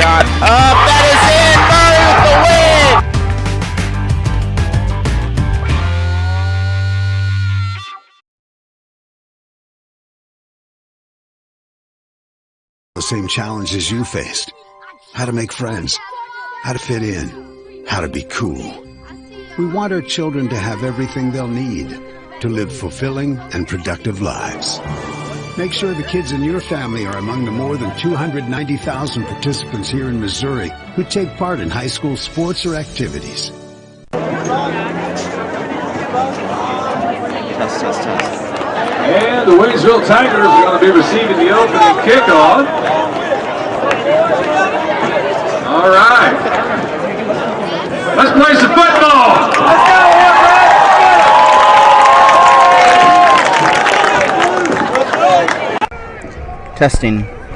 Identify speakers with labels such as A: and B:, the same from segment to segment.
A: shot up. That is in. Murray with the win.
B: The same challenges you faced. How to make friends. How to fit in. How to be cool. We want our children to have everything they'll need to live fulfilling and productive lives. Make sure the kids in your family are among the more than 290,000 participants here in Missouri who take part in high school sports or activities.
A: Test.
C: And the Waynesville Tigers are going to be receiving the opening kickoff. All right. Let's play some football. Let's go,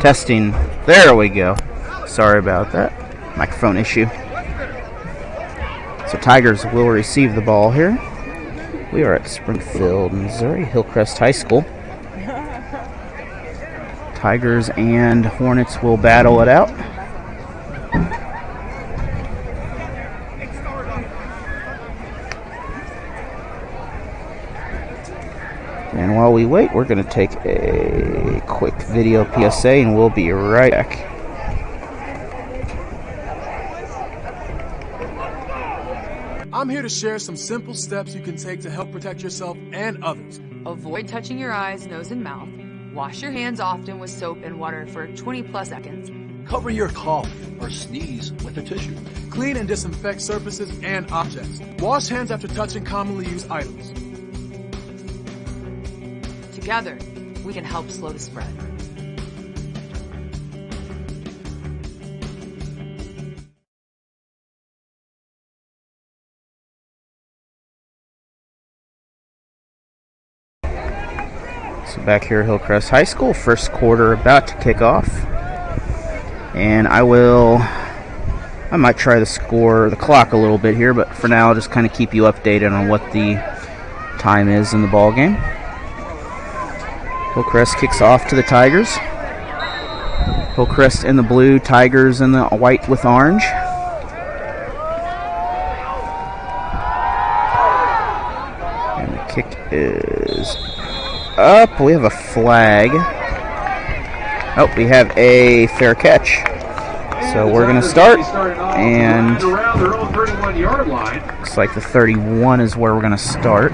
A: Testing. There we go. Sorry about that. Microphone issue. So Tigers will receive the ball here. We are at Springfield, Missouri, Hillcrest High School. Tigers and Hornets will battle it out. And while we wait, we're going to take a quick video PSA and we'll be right back.
D: I'm here to share some simple steps you can take to help protect yourself and others.
E: Avoid touching your eyes, nose, and mouth. Wash your hands often with soap and water for 20+ seconds.
F: Cover your cough or sneeze with a tissue.
D: Clean and disinfect surfaces and objects. Wash hands after touching commonly used items.
E: Together, we can help slow the spread.
A: So back here at Hillcrest High School, first quarter about to kick off. And I might try to score the clock a little bit here, but for now I'll just kind of keep you updated on what the time is in the ball game. Hillcrest kicks off to the Tigers. Hillcrest in the blue, Tigers in the white with orange. And the kick is up. We have a flag. Oh, we have a fair catch. So we're going to start. And looks like the 31 is where we're going to start.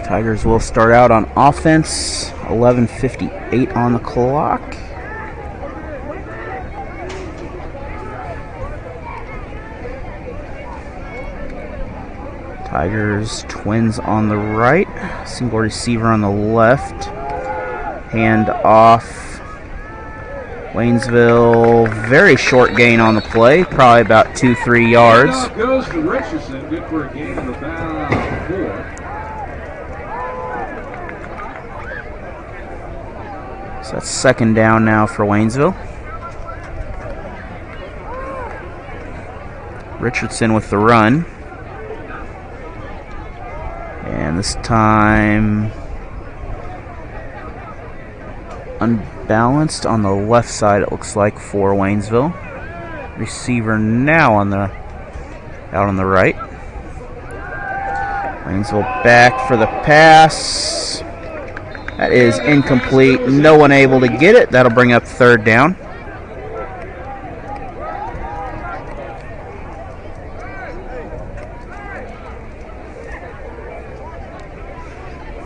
A: Tigers will start out on offense. 11:58 on the clock. Tigers twins on the right. Single receiver on the left. Hand off. Waynesville, very short gain on the play. Probably about 2-3 yards.
C: Now goes to Richardson. Good for a gain of about 4.
A: So that's second down now for Waynesville. Richardson with the run. And this time unbalanced on the left side, it looks like, for Waynesville. Receiver now out on the right. Waynesville back for the pass. That is incomplete. No one able to get it. That'll bring up third down.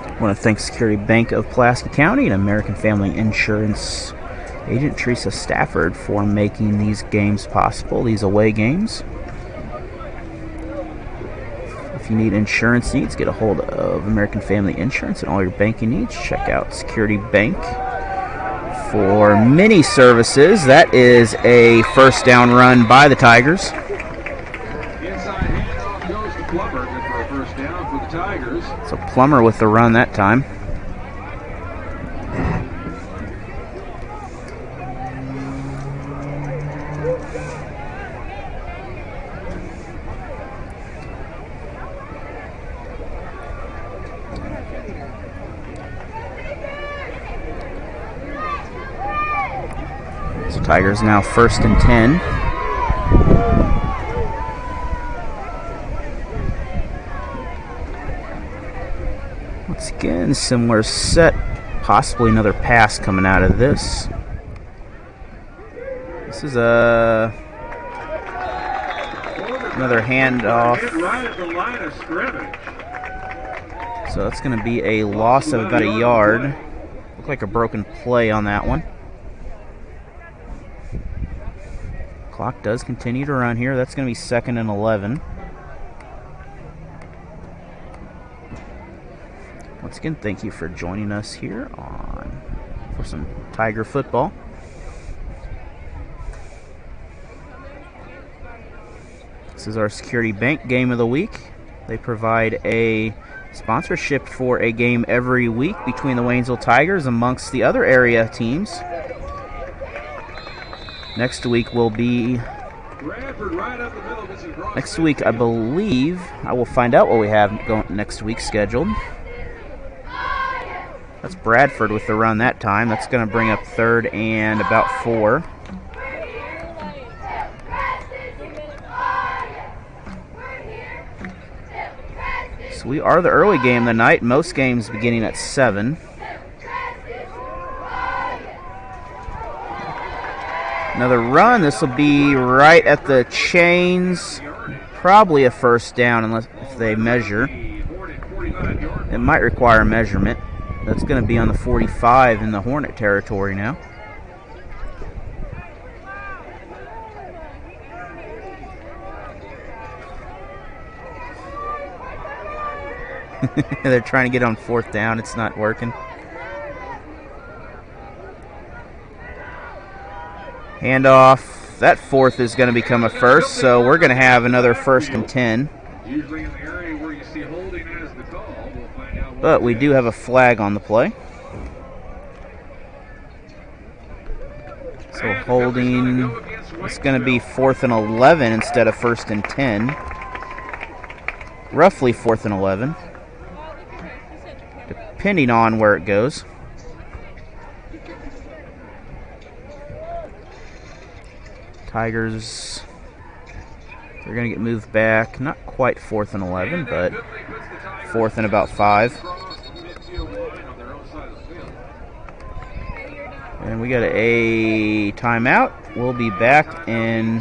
A: I want to thank Security Bank of Pulaski County and American Family Insurance agent Teresa Stafford for making these games possible, these away games. If you need insurance needs, get a hold of American Family Insurance and all your banking needs. Check out Security Bank for many services. That is a first down run by the Tigers.
C: Inside handoff goes to Plummer. Good for a first down for the Tigers.
A: So Plummer with the run that time. Tigers now 1st and 10. Once again, similar set. Possibly another pass coming out of this. This is another handoff. So that's going to be a loss of about a yard. Looked like a broken play on that one. Clock does continue to run here. That's going to be 2nd and 11. Once again, thank you for joining us here for some Tiger football. This is our Security Bank game of the week. They provide a sponsorship for a game every week between the Waynesville Tigers amongst the other area teams. Next week will be... Next week, I believe, I will find out what we have going next week scheduled. That's Bradford with the run that time. That's going to bring up 3rd and about 4. So we are the early game of the night. Most games beginning at 7. Another run. This will be right at the chains. Probably a 1st down unless if they measure. It might require a measurement. That's going to be on the 45 in the Hornet territory now. They're trying to get on 4th down. It's not working. Handoff. That 4th is going to become a 1st, so we're going to have another 1st and 10.
C: Usually in the area where you see holding as the call, we'll find out.
A: But we do have a flag on the play. So holding, it's going to be 4th and 11 instead of 1st and 10. Roughly 4th and 11. Depending on where it goes. Tigers, they're going to get moved back. Not quite 4th and 11, but 4th and about 5. And we got a timeout. We'll be back in.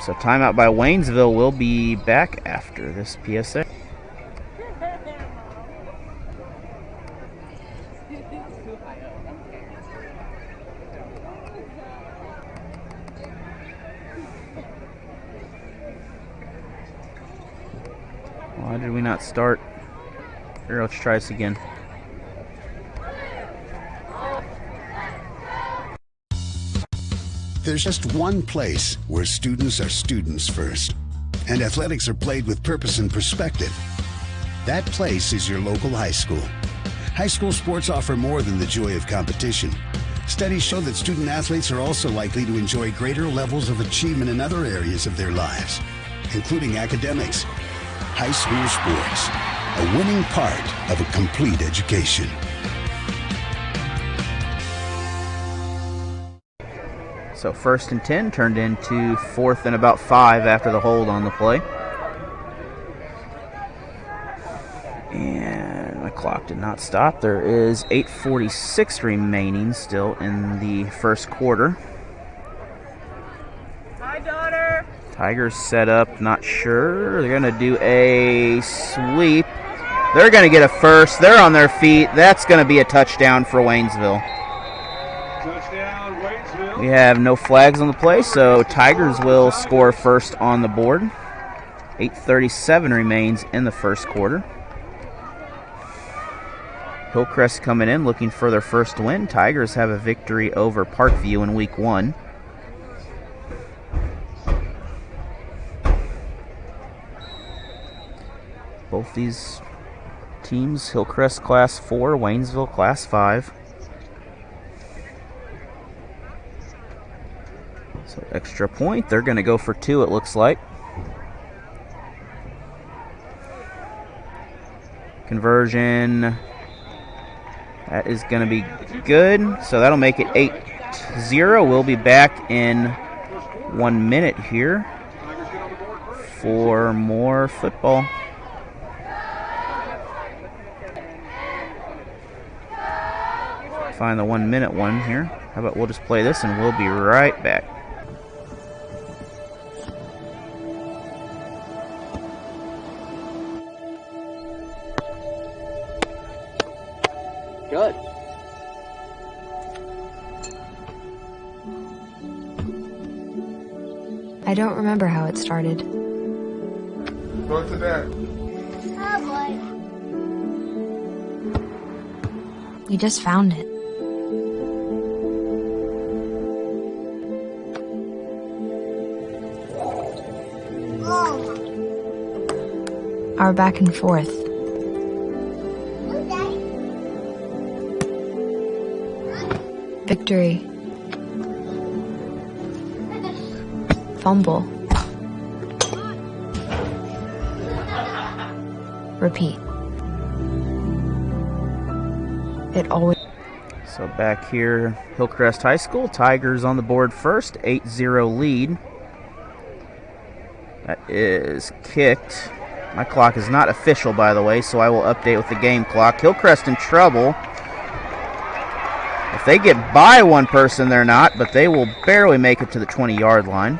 A: So timeout by Waynesville. Will be back after this PSA. Why did we not start? Here, let's try this again.
B: There's just one place where students are students first, and athletics are played with purpose and perspective. That place is your local high school. High school sports offer more than the joy of competition. Studies show that student athletes are also likely to enjoy greater levels of achievement in other areas of their lives, including academics. High school sports, a winning part of a complete education.
A: So 1st and 10 turned into 4th and about 5 after the hold on the play. And my clock did not stop. There is 8:46 remaining still in the 1st quarter.
G: Hi, daughter.
A: Tigers set up, not sure. They're going to do a sweep. They're going to get a 1st. They're on their feet. That's going to be a touchdown for Waynesville.
C: Touchdown, Waynesville.
A: We have no flags on the play, so Tigers will score 1st on the board. 8:37 remains in the 1st quarter. Hillcrest coming in looking for their 1st win. Tigers have a victory over Parkview in week 1. Both these teams, Hillcrest Class 4, Waynesville Class 5. So extra point, they're going to go for 2, it looks like. Conversion, that is going to be good. So that'll make it 8-0. We'll be back in 1 minute here for more football. Find the 1 minute one here. How about we'll just play this and we'll be right back.
G: Good.
H: I don't remember how it started.
I: Go to that.
H: Oh boy. You just found it. Our back and forth. Victory. Fumble. Repeat. It always.
A: So back here, Hillcrest High School, Tigers on the board first, 8-0 lead. That is kicked. My clock is not official, by the way, so I will update with the game clock. Hillcrest in trouble. If they get by one person, they're not, but they will barely make it to the 20-yard line.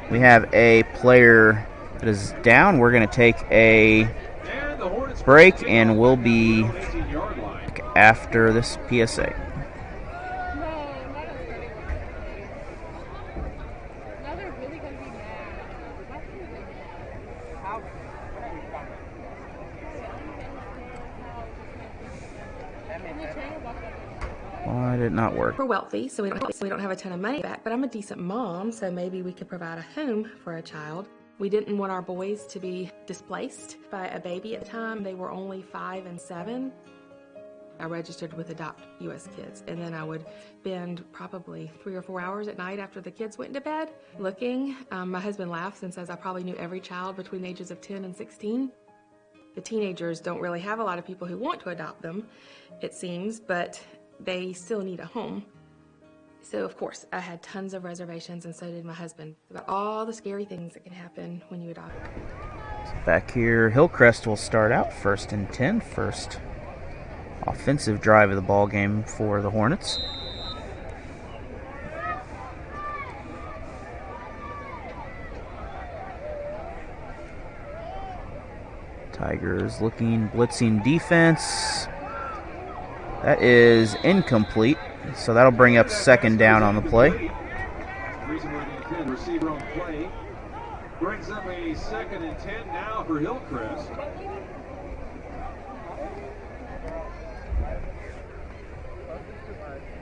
A: We have a player that is down. We're going to take a break, and we'll be after this PSA. Why did it not work?
J: We're wealthy, so we don't have a ton of money back, but I'm a decent mom, so maybe we could provide a home for a child. We didn't want our boys to be displaced by a baby at the time. They were only 5 and 7. I registered with Adopt US Kids, and then I would spend probably 3 or 4 hours at night after the kids went to bed looking. My husband laughs and says I probably knew every child between the ages of 10 and 16. The teenagers don't really have a lot of people who want to adopt them, it seems, but they still need a home. So, of course, I had tons of reservations, and so did my husband, about all the scary things that can happen when you adopt.
A: So back here, Hillcrest will start out 1st and 10, first offensive drive of the ball game for the Hornets. Tigers looking, blitzing defense. That is incomplete, so that'll bring up 2nd down on the play.
C: Receiver on play brings up a 2nd and 10 now for Hillcrest.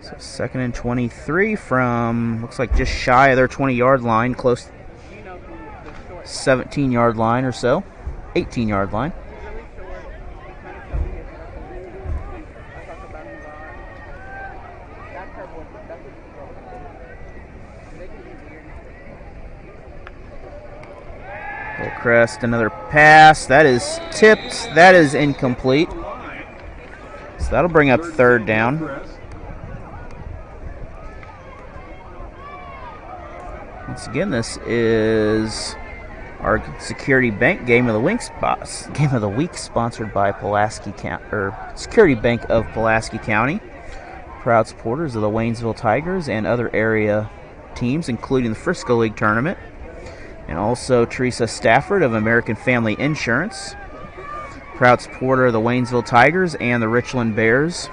A: So 2nd and 23 from, looks like just shy of their 20-yard line, close 17-yard line or so, 18-yard line. Hillcrest, another pass. That is tipped. That is incomplete. So that'll bring up 3rd down. Once again, this is our Security Bank Game of the Week, sponsored by Pulaski County, or Security Bank of Pulaski County. Proud supporters of the Waynesville Tigers and other area teams, including the Frisco League tournament. And also Teresa Stafford of American Family Insurance. Proud supporter of the Waynesville Tigers and the Richland Bears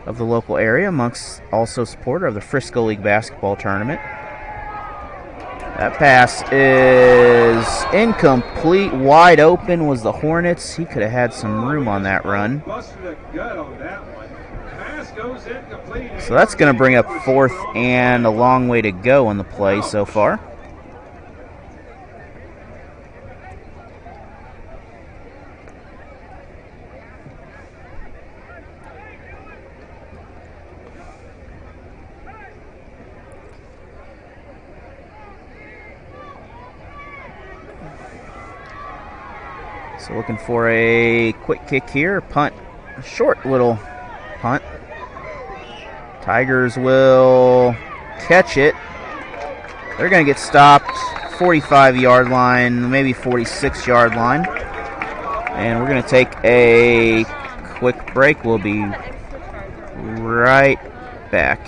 A: of the local area, amongst also supporter of the Frisco League basketball tournament. That pass is incomplete. Wide open was the Hornets. He could have had some room on that run. So that's going to bring up 4th and a long way to go on the play so far. So looking for a quick kick here. Punt. A short little punt. Tigers will catch it. They're going to get stopped 45-yard line, maybe 46-yard line. And we're going to take a quick break. We'll be right back.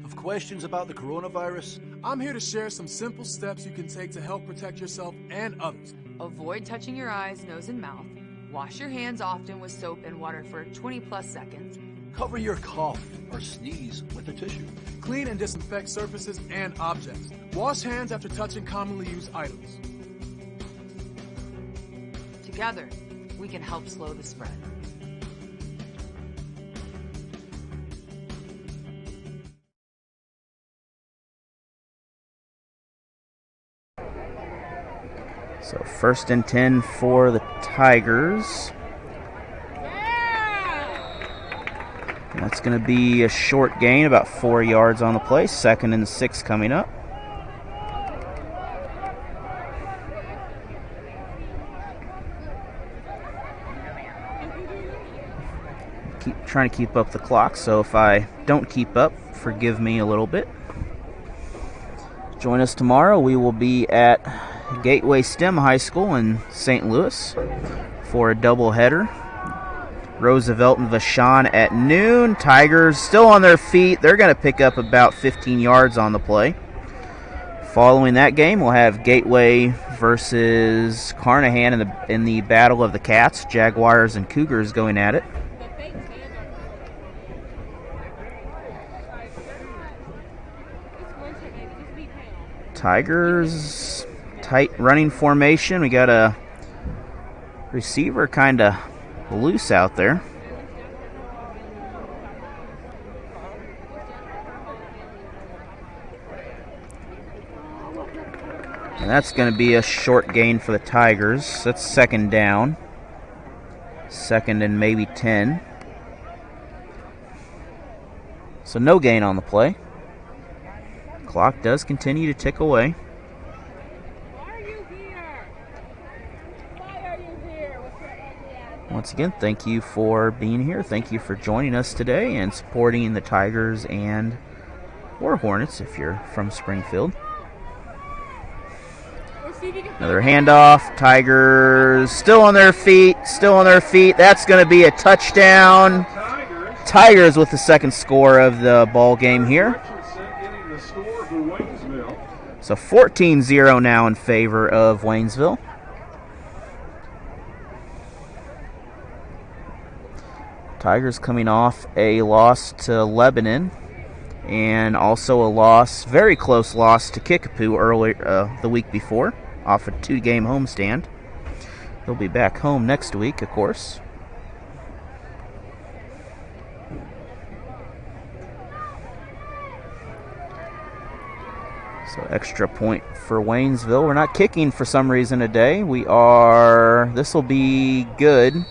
F: Have questions about the coronavirus?
D: I'm here to share some simple steps you can take to help protect yourself and others.
E: Avoid touching your eyes, nose, and mouth. Wash your hands often with soap and water for 20+ seconds.
F: Cover your cough or sneeze with a tissue.
D: Clean and disinfect surfaces and objects. Wash hands after touching commonly used items.
E: Together, we can help slow the spread.
A: So 1st and 10 for the Tigers. And that's going to be a short gain, about 4 yards on the play. 2nd and 6 coming up. Trying to keep up the clock, so if I don't keep up, forgive me a little bit. Join us tomorrow. We will be at Gateway STEM High School in St. Louis for a doubleheader. Roosevelt and Vashon at noon. Tigers still on their feet. They're going to pick up about 15 yards on the play. Following that game, we'll have Gateway versus Carnahan in the Battle of the Cats. Jaguars and Cougars going at it. Tigers, tight running formation. We got a receiver kind of loose out there. And that's going to be a short gain for the Tigers. That's 2nd down. 2nd and maybe 10. So no gain on the play. Clock does continue to tick away. Once again, thank you for being here. Thank you for joining us today and supporting the Tigers and or Hornets if you're from Springfield. Another handoff. Tigers still on their feet. Still on their feet. That's going to be a touchdown. Tigers with the 2nd score of the ball game here. So 14-0 now in favor of Waynesville. Tigers coming off a loss to Lebanon and also a loss, very close loss to Kickapoo earlier the week before off a 2-game homestand. They'll be back home next week, of course. So extra point for Waynesville. We're not kicking for some reason today. This will be good.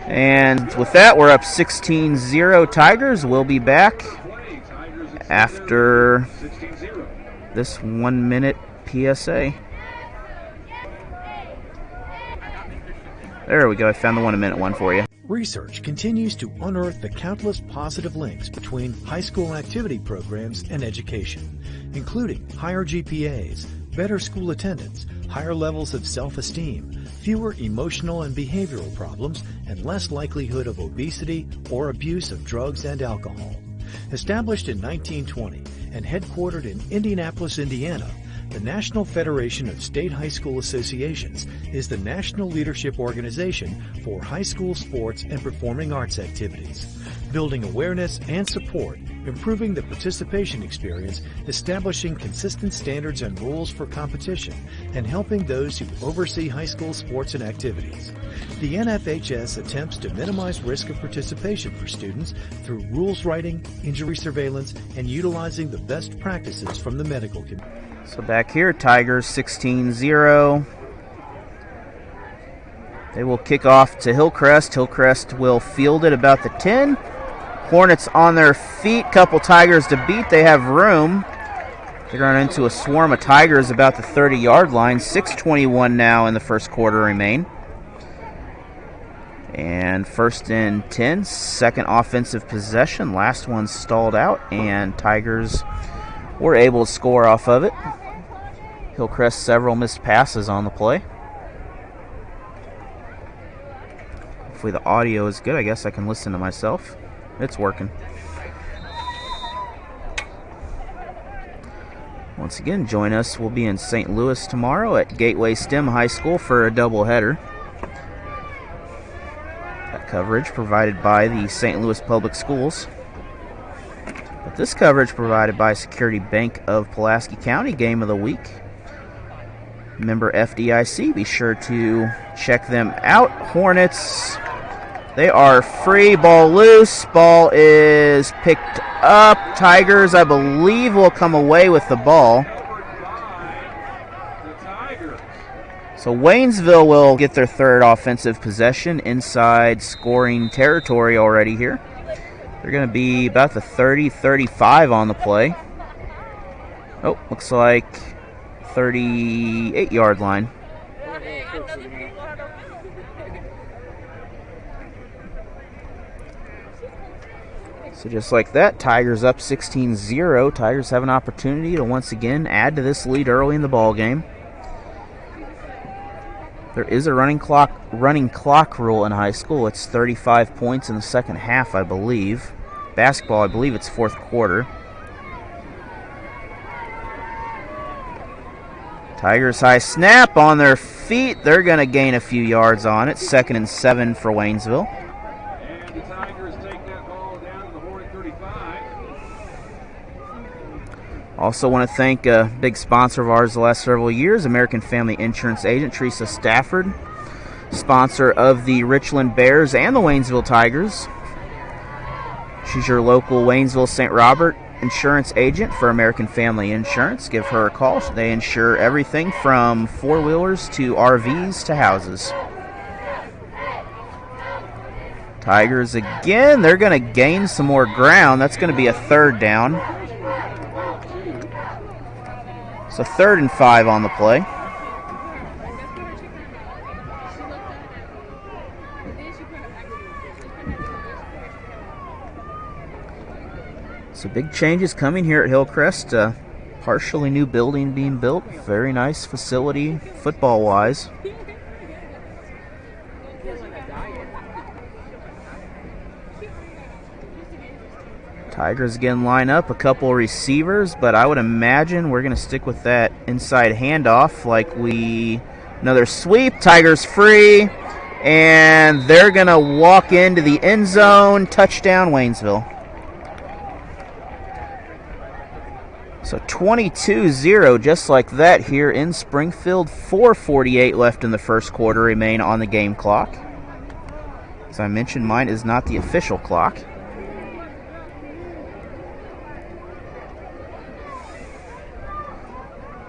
A: And with that, we're up 16-0 Tigers. We'll be back after this 1-minute PSA. There we go. I found the 1-minute one for you.
G: Research continues to unearth the countless positive links between high school activity programs and education, including higher GPAs, better school attendance, higher levels of self-esteem, fewer emotional and behavioral problems, and less likelihood of obesity or abuse of drugs and alcohol. Established in 1920 and headquartered in Indianapolis, Indiana, the National Federation of State High School Associations is the national leadership organization for high school sports and performing arts activities, building awareness and support, improving the participation experience, establishing consistent standards and rules for competition, and helping those who oversee high school sports and activities. The NFHS attempts to minimize risk of participation for students through rules writing, injury surveillance, and utilizing the best practices from the medical community.
A: So back here, Tigers 16-0. They will kick off to Hillcrest. Hillcrest will field it about the 10. Hornets on their feet. Couple Tigers to beat. They have room. They're going into a swarm of Tigers about the 30-yard line. 6:21 now in the first quarter remain. And 1st and 10, second offensive possession. Last one stalled out, and Tigers were able to score off of it. Hillcrest several missed passes on the play. Hopefully the audio is good. I guess I can listen to myself. It's working. Once again, join us. We'll be in St. Louis tomorrow at Gateway STEM High School for a doubleheader. That coverage provided by the St. Louis Public Schools. But this coverage provided by Security Bank of Pulaski County, game of the week. Member FDIC, be sure to check them out. Hornets, they are free, ball loose, ball is picked up. Tigers, I believe, will come away with the ball. So Waynesville will get their third offensive possession inside scoring territory already here. They're going to be about the 30-35 on the play. Oh, looks like 38-yard line. So just like that, Tigers up 16-0. Tigers have an opportunity to once again add to this lead early in the ball game. There is a running clock rule in high school. It's 35 points in the second half, I believe. Basketball, I believe it's fourth quarter. Tigers high snap on their feet. They're going to gain a few yards on it. 2nd and 7 for Waynesville.
C: And the Tigers take that ball down to the Hornet 35.
A: Also want to thank a big sponsor of ours the last several years, American Family Insurance agent Teresa Stafford, sponsor of the Richland Bears and the Waynesville Tigers. She's your local Waynesville St. Robert insurance agent for American Family Insurance. Give her a call. They insure everything from four-wheelers to RVs to houses. Tigers again, they're going to gain some more ground. That's going to be a 3rd down. So 3rd and 5 on the play. So big changes coming here at Hillcrest. Partially new building being built. Very nice facility football-wise. Tigers again line up a couple receivers, but I would imagine we're going to stick with that inside handoff another sweep. Tigers free, and they're going to walk into the end zone. Touchdown, Waynesville. So 22-0, just like that here in Springfield. 4:48 left in the first quarter remain on the game clock. As I mentioned, mine is not the official clock.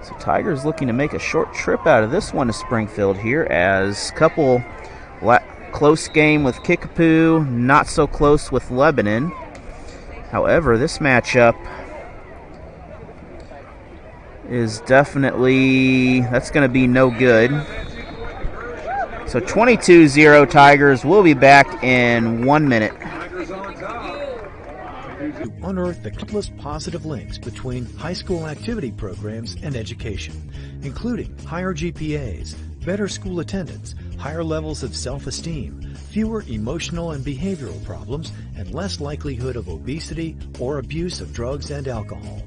A: So Tigers looking to make a short trip out of this one to Springfield here, as couple close game with Kickapoo, not so close with Lebanon. However, this matchup is that's going to be no good. So 22-0 Tigers. We'll be back in 1 minute.
G: To unearth the countless positive links between high school activity programs and education, including higher GPAs, better school attendance, higher levels of self-esteem, fewer emotional and behavioral problems, and less likelihood of obesity or abuse of drugs and alcohol.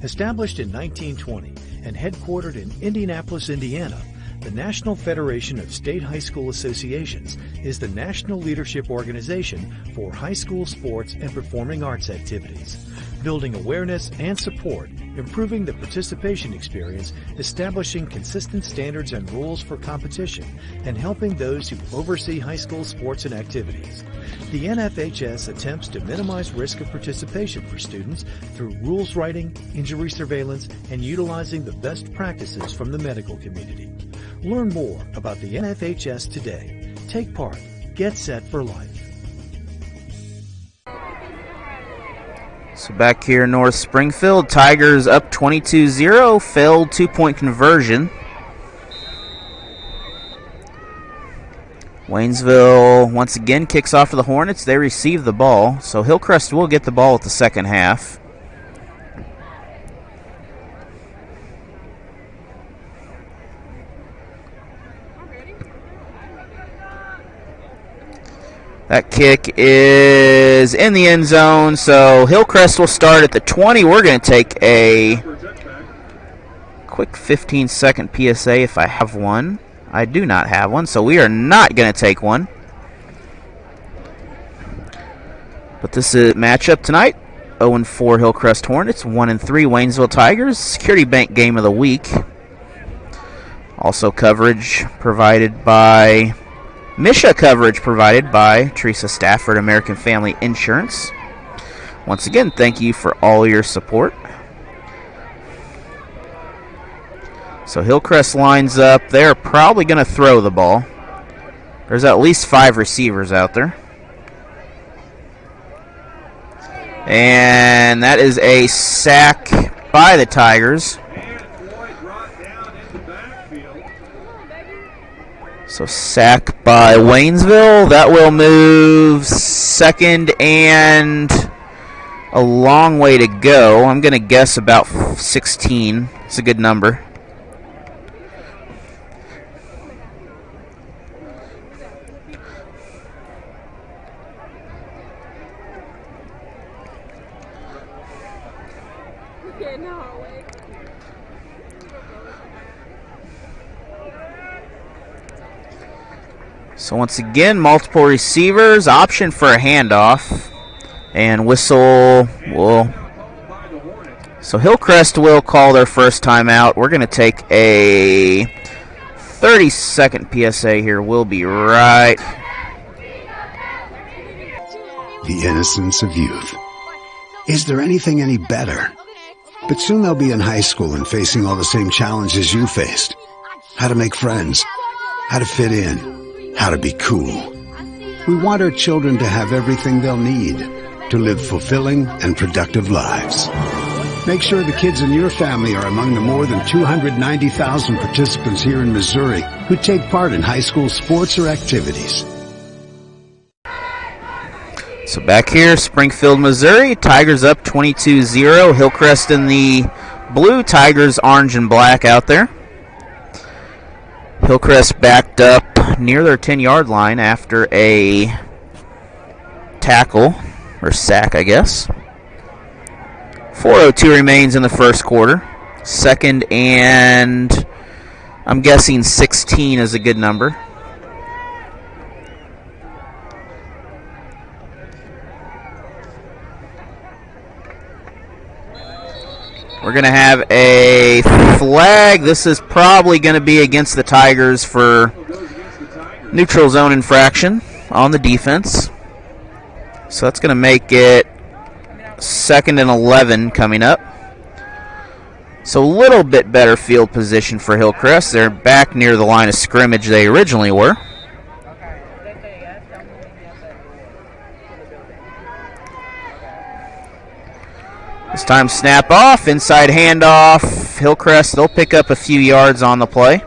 G: Established in 1920 and headquartered in Indianapolis, Indiana, the National Federation of State High School Associations is the national leadership organization for high school sports and performing arts activities, building awareness and support, improving the participation experience, establishing consistent standards and rules for competition, and helping those who oversee high school sports and activities. The NFHS attempts to minimize risk of participation for students through rules writing, injury surveillance, and utilizing the best practices from the medical community. Learn more about the NFHS today. Take part. Get set for life.
A: So back here in North Springfield, Tigers up 22-0, failed 2-point conversion. Waynesville once again kicks off for the Hornets. They receive the ball, so Hillcrest will get the ball at the second half. That kick is in the end zone, so Hillcrest will start at the 20. We're going to take a quick 15-second PSA if I have one. I do not have one, so we are not going to take one. But this is matchup tonight. 0-4 Hillcrest Hornets, 1-3 Waynesville Tigers. Security Bank Game of the Week. Also coverage provided by... Misha coverage provided by Teresa Stafford, American Family Insurance. Once again, thank you for all your support. So Hillcrest lines up. They're probably going to throw the ball. There's at least 5 receivers out there. And that is a sack by the Tigers. So sack by Waynesville. That will move second and a long way to go. I'm going to guess about 16. It's a good number. So once again, multiple receivers, option for a handoff, and whistle will... So Hillcrest will call their first timeout. We're going to take a 30-second PSA here. We'll be right.
B: The innocence of youth. Is there anything any better? But soon they'll be in high school and facing all the same challenges you faced. How to make friends, how to fit in, how to be cool. We want our children to have everything they'll need to live fulfilling and productive lives. Make sure the kids in your family are among the more than 290,000 participants here in Missouri who take part in high school sports or activities.
A: So back here, Springfield, Missouri, Tigers up 22-0. Hillcrest in the blue, Tigers orange and black out there. Hillcrest backed up near their 10-yard line after a tackle, or sack, I guess. 4:02 remains in the first quarter. Second and, I'm guessing 16 is a good number. We're going to have a flag. This is probably going to be against the Tigers for neutral zone infraction on the defense. So that's going to make it 2nd and 11 coming up. So a little bit better field position for Hillcrest. They're back near the line of scrimmage they originally were. This time snap off, inside handoff. Hillcrest, they'll pick up a few yards on the play.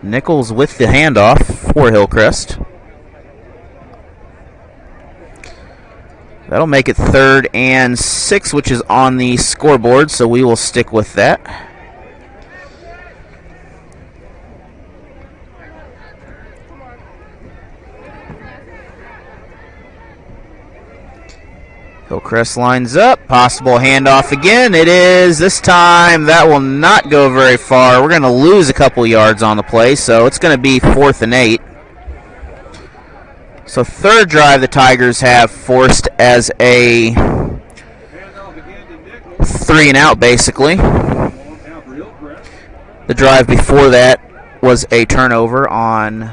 A: Nichols with the handoff for Hillcrest. That'll make it 3rd and 6, which is on the scoreboard, so we will stick with that. Hillcrest lines up. Possible handoff again. It is. This time that will not go very far. We're going to lose a couple yards on the play, so it's going to be 4th and 8. So third drive the Tigers have forced as a 3-and-out basically. The drive before that was a turnover on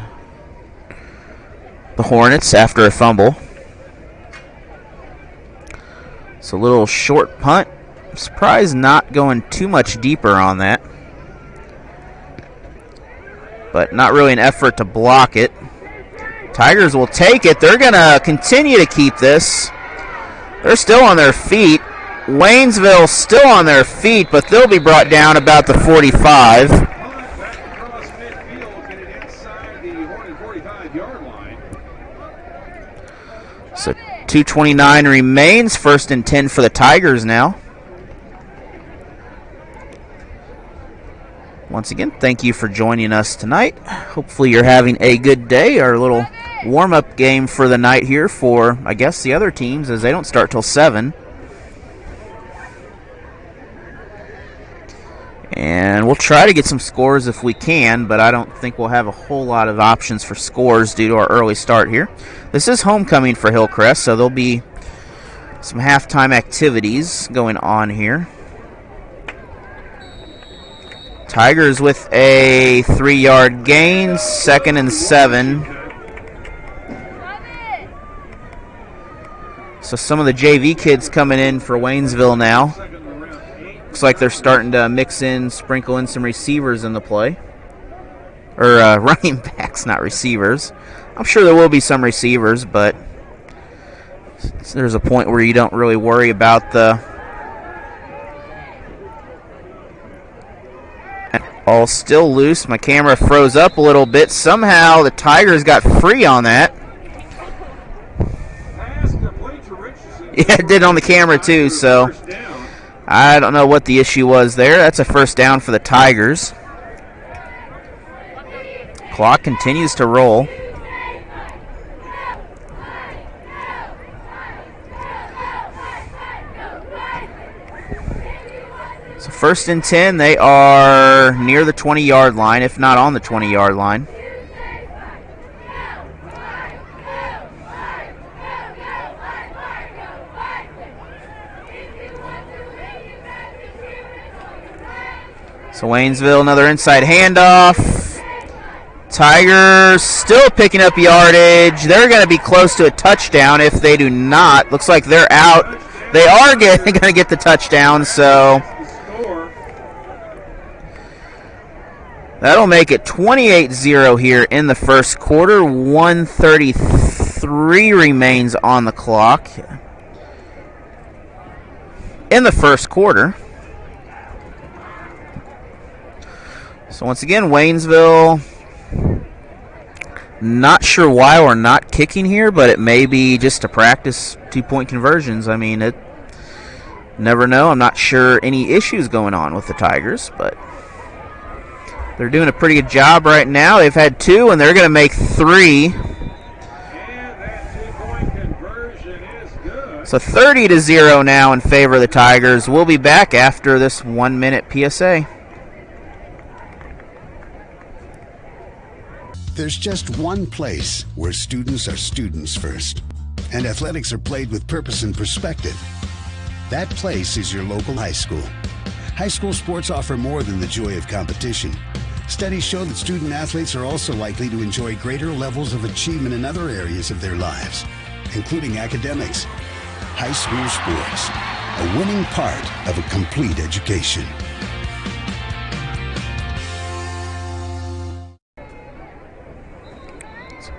A: the Hornets after a fumble. So a little short punt. I'm surprised not going too much deeper on that. But not really an effort to block it. Tigers will take it. They're going to continue to keep this. They're still on their feet. Waynesville still on their feet, but they'll be brought down about the 45.
C: Back across midfield, get it inside the Hornet 45-yard line.
A: So 2:29 remains. 1st and 10 for the Tigers now. Once again, thank you for joining us tonight. Hopefully you're having a good day. Our little warm-up game for the night here for, I guess, the other teams, as they don't start till 7. And we'll try to get some scores if we can, but I don't think we'll have a whole lot of options for scores due to our early start here. This is homecoming for Hillcrest, so there'll be some halftime activities going on here. Tigers with a 3-yard gain, 2nd and 7. So some of the JV kids coming in for Waynesville now. Looks like they're starting to sprinkle in some receivers in the play. Or running backs, not receivers. I'm sure there will be some receivers, but there's a point where you don't really worry about the all still loose. My camera froze up a little bit. Somehow the Tigers got free on that. Yeah, it did on the camera too, so I don't know what the issue was there. That's a 1st down for the Tigers. Clock continues to roll. So 1st and 10, they are near the 20-yard line, if not on the 20-yard line. So Waynesville, another inside handoff. Tigers still picking up yardage. They're going to be close to a touchdown if they do not. Looks like they're out. They are going to get the touchdown, so that'll make it 28-0 here in the 1st quarter. 1:33 remains on the clock in the 1st quarter. So once again, Waynesville, not sure why we're not kicking here, but it may be just to practice 2-point conversions. I mean, never know. I'm not sure any issues going on with the Tigers, but they're doing a pretty good job right now. They've had 2, and they're going to make 3. So 30-0 now in favor of the Tigers. We'll be back after this 1-minute PSA.
B: There's just one place where students are students first, and athletics are played with purpose and perspective. That place is your local high school. High school sports offer more than the joy of competition. Studies show that student athletes are also likely to enjoy greater levels of achievement in other areas of their lives, including academics. High school sports, a winning part of a complete education.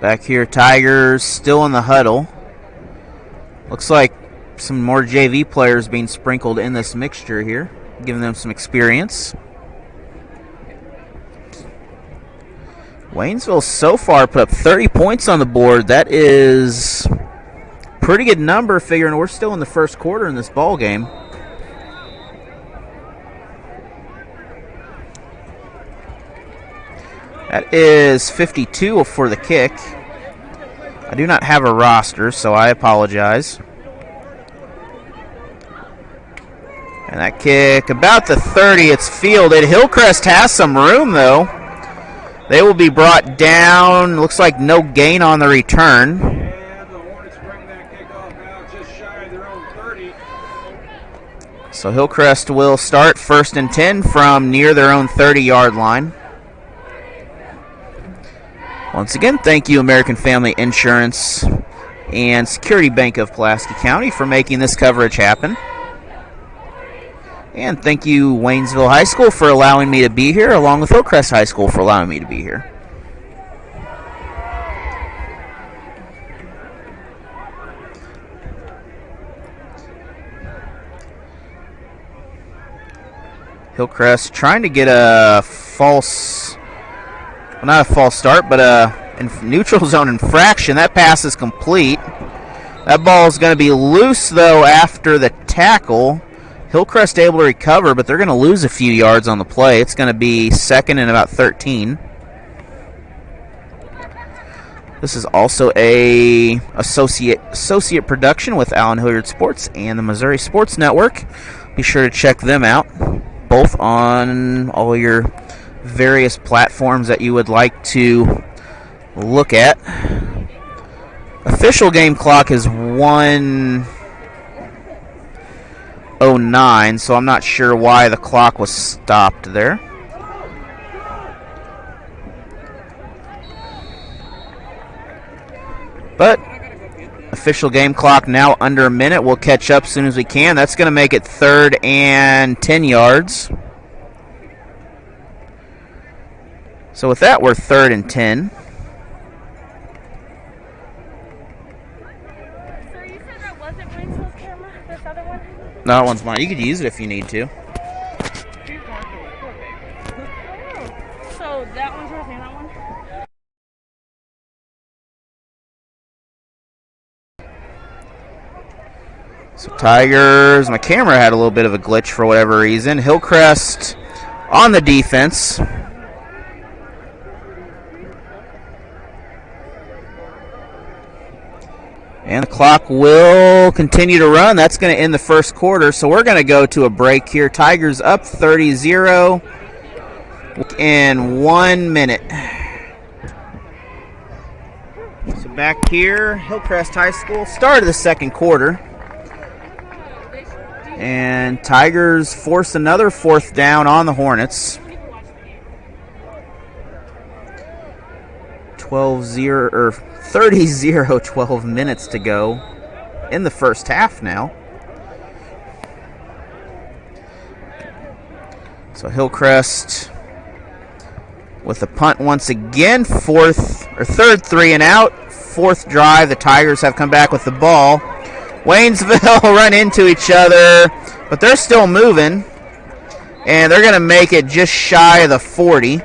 A: Back here, Tigers still in the huddle. Looks like some more JV players being sprinkled in this mixture here, giving them some experience. Waynesville so far put up 30 points on the board. That is a pretty good number, figuring we're still in the 1st quarter in this ball game. That is 52 for the kick. I do not have a roster, so I apologize. And that kick, about the 30, it's fielded. Hillcrest has some room, though. They will be brought down. Looks like no gain on the return.
C: And the Hornets bring that kickoff out just shy of their own 30.
A: So Hillcrest will start 1st and 10 from near their own 30-yard line. Once again, thank you, American Family Insurance and Security Bank of Pulaski County, for making this coverage happen. And thank you, Waynesville High School, for allowing me to be here, along with Hillcrest High School for allowing me to be here. Hillcrest trying to get a false, well, not a false start, but a neutral zone infraction. That pass is complete. That ball is going to be loose, though, after the tackle. Hillcrest able to recover, but they're going to lose a few yards on the play. It's going to be second and about 13. This is also a associate production with Allen Hilliard Sports and the Missouri Sports Network. Be sure to check them out, both on all your various platforms that you would like to look at. Official game clock is 1:09, so I'm not sure why the clock was stopped there. But official game clock now under a minute. We'll catch up as soon as we can. That's going to make it 3rd and 10 yards. So with that, we're 3rd and 10.
K: So you said that wasn't Waynesville's camera, this other one?
A: No, that one's mine. You could use it if you need to.
K: So that one's yours and that one?
A: So Tigers, my camera had a little bit of a glitch for whatever reason. Hillcrest on the defense. And the clock will continue to run. That's going to end the first quarter. So we're going to go to a break here. Tigers up 30-0 in 1 minute. So back here, Hillcrest High School, start of the second quarter. And Tigers force another 4th down on the Hornets. 30-0, 12 minutes to go in the first half now. So Hillcrest with a punt once again, 3rd 3 and out, 4th drive. The Tigers have come back with the ball. Waynesville run into each other, but they're still moving, and they're going to make it just shy of the 40.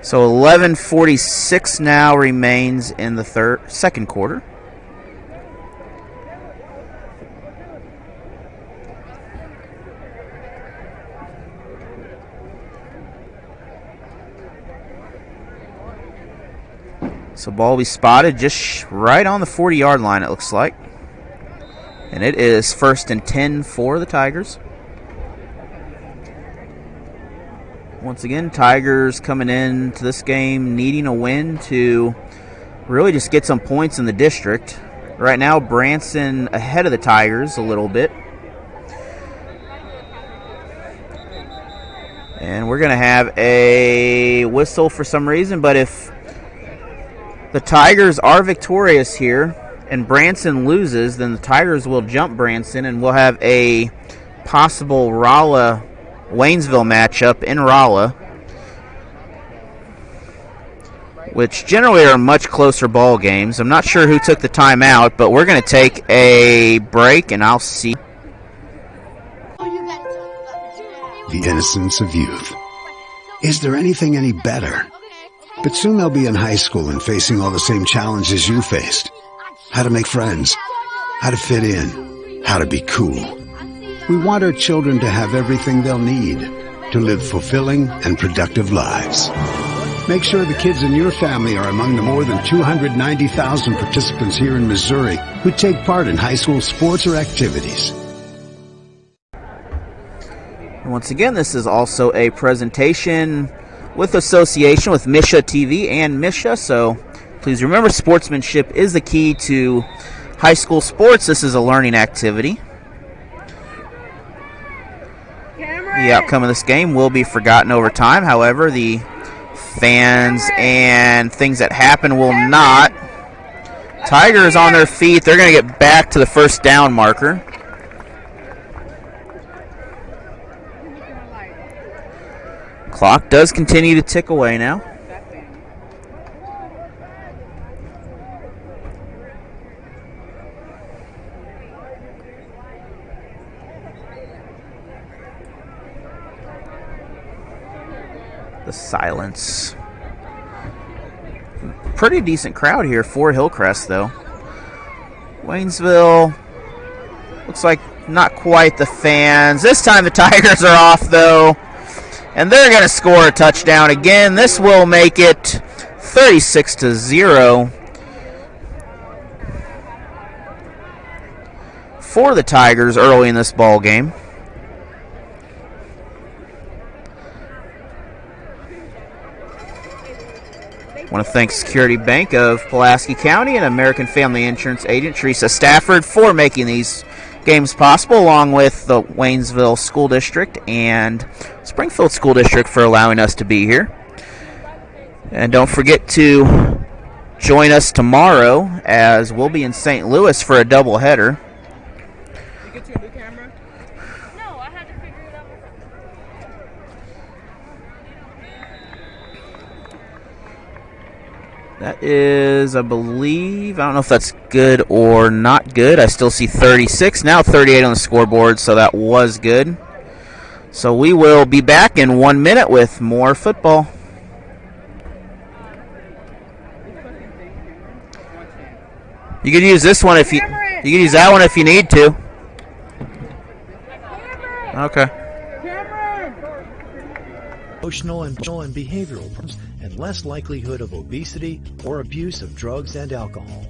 A: So 11:46 now remains in the second quarter. So ball will be spotted just right on the 40-yard line, it looks like. And it is 1st and 10 for the Tigers. Once again, Tigers coming into this game needing a win to really just get some points in the district. Right now, Branson ahead of the Tigers a little bit. And we're going to have a whistle for some reason, but if the Tigers are victorious here and Branson loses, then the Tigers will jump Branson, and we'll have a possible Rolla-Waynesville matchup in Rolla, which generally are much closer ball games. I'm not sure who took the timeout, but we're going to take a break, and I'll see.
B: The innocence of youth. Is there anything any better? But soon they'll be in high school and facing all the same challenges you faced. How to make friends, how to fit in, how to be cool. We want our children to have everything they'll need to live fulfilling and productive lives. Make sure the kids in your family are among the more than 290,000 participants here in Missouri who take part in high school sports or activities.
A: And once again, this is also a presentation with association with Misha TV and Misha, so please remember, sportsmanship is the key to high school sports. This is a learning activity. The outcome of this game will be forgotten over time. However, the fans and things that happen will not. Tigers on their feet. They're going to get back to the 1st down marker. Clock does continue to tick away now. the silence. Pretty decent crowd here for Hillcrest, though. Waynesville looks like not quite the fans. This time the Tigers are off, though, and they're going to score a touchdown again. This will make it 36-0 for the Tigers early in this ball game. I want to thank Security Bank of Pulaski County and American Family Insurance agent Teresa Stafford for making these games possible, along with the Waynesville School District and Springfield School District for allowing us to be here. And don't forget to join us tomorrow, as we'll be in St. Louis for a doubleheader.
K: You get your new camera? No, I had to figure it out.
A: That is, I believe, I don't know if that's good or not good. I still see 36, now 38 on the scoreboard, so that was good. So we will be back in 1 minute with more football. You could use this one if you could use that one if you need to. Okay.
G: Emotional and behavioral problems, and less likelihood of obesity or abuse of drugs and alcohol.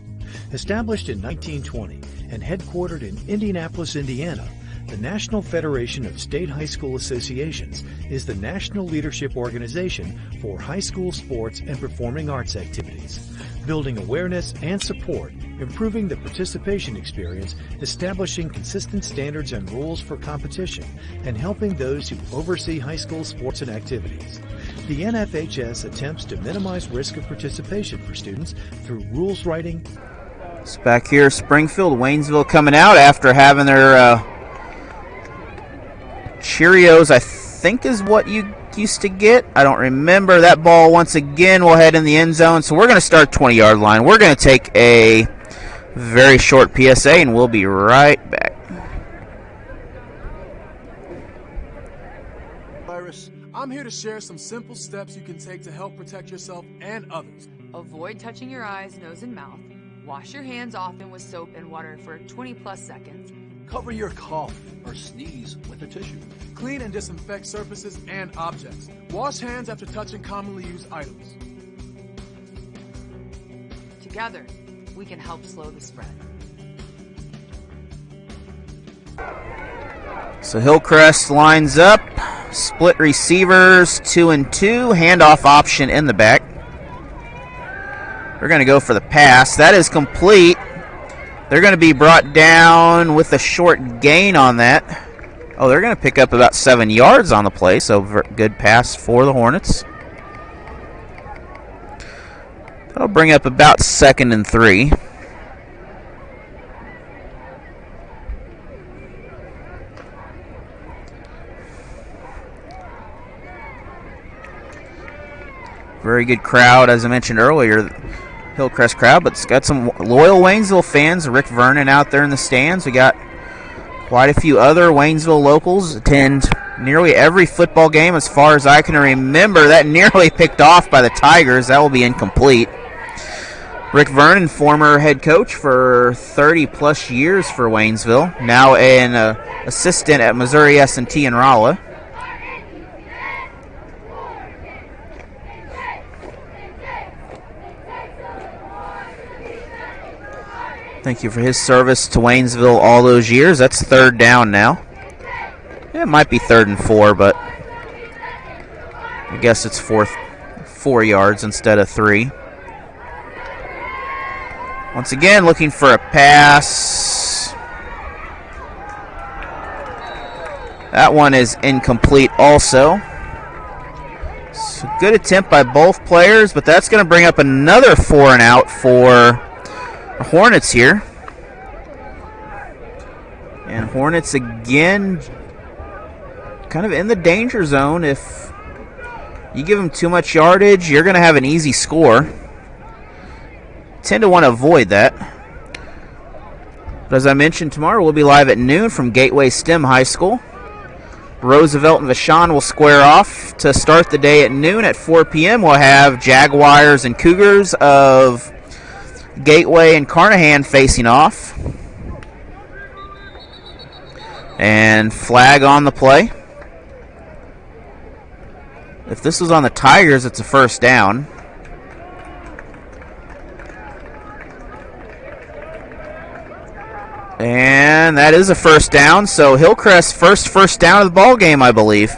G: Established in 1920 and headquartered in Indianapolis, Indiana, the National Federation of State High School Associations is the national leadership organization for high school sports and performing arts activities, building awareness and support, improving the participation experience, establishing consistent standards and rules for competition, and helping those who oversee high school sports and activities. The NFHS attempts to minimize risk of participation for students through rules writing.
A: It's back here, Springfield, Waynesville coming out after having their Cheerios, I think is what you used to get. I don't remember. That ball once again will head in the end zone. So we're going to start 20-yard line. We're going to take a very short PSA, and we'll be right back.
D: I'm here to share some simple steps you can take to help protect yourself and others.
E: Avoid touching your eyes, nose, and mouth. Wash your hands often with soap and water for 20+ seconds.
F: Cover your cough or sneeze with a tissue.
D: Clean and disinfect surfaces and objects. Wash hands after touching commonly used items.
E: Together, we can help slow the spread.
A: So Hillcrest lines up, split receivers, 2 and 2, handoff option in the back. We're going to go for the pass. That is complete. They're going to be brought down with a short gain on that. Oh, they're going to pick up about 7 yards on the play, so good pass for the Hornets. That'll bring up about 2nd and 3. Very good crowd, as I mentioned earlier, Hillcrest crowd, but it's got some loyal Waynesville fans. Rick Vernon out there in the stands. We got quite a few other Waynesville locals attend nearly every football game as far as I can remember. That nearly picked off by the Tigers. That will be incomplete. Rick Vernon, former head coach for 30-plus years for Waynesville, now an assistant at Missouri S&T in Rolla. Thank you for his service to Waynesville all those years. That's 3rd down now. It might be 3rd and 4, but I guess it's 4 yards instead of 3. Once again, looking for a pass. That one is incomplete also. So good attempt by both players, but that's going to bring up another 4 and out for Hornets here. And Hornets again kind of in the danger zone. If you give them too much yardage, you're going to have an easy score. Tend to want to avoid that. But as I mentioned, tomorrow we'll be live at noon from Gateway STEM High School. Roosevelt and Vashon will square off to start the day at noon. At 4 p.m. we'll have Jaguars and Cougars of Gateway and Carnahan facing off. And flag on the play. If this was on the Tigers, it's a first down. And that is a first down, so Hillcrest first down of the ball game, I believe.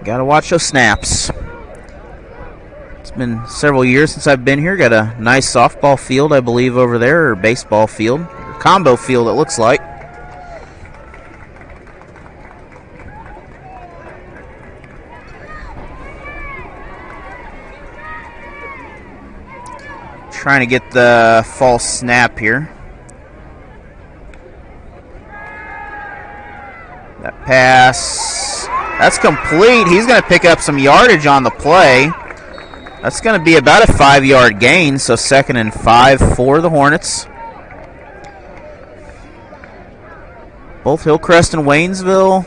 A: Got to watch those snaps. It's been several years since I've been here. Got a nice softball field, I believe, over there, or baseball field, or combo field, it looks like. Trying to get the false snap here. That pass, that's complete. He's going to pick up some yardage on the play. That's going to be about a 5-yard gain, so 2nd and 5 for the Hornets. Both Hillcrest and Waynesville.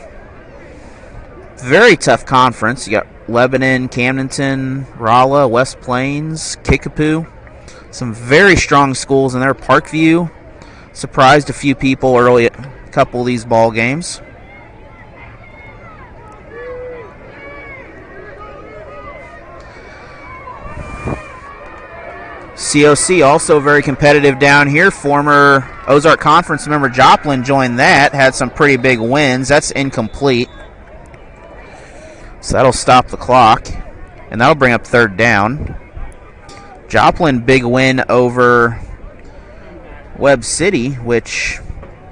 A: Very tough conference. You got Lebanon, Camdenton, Rolla, West Plains, Kickapoo. Some very strong schools in there. Parkview surprised a few people early at a couple of these ball games. COC also very competitive down here. Former Ozark Conference member Joplin joined that. Had some pretty big wins. That's incomplete. So that'll stop the clock. And that'll bring up 3rd down. Joplin, big win over Webb City, which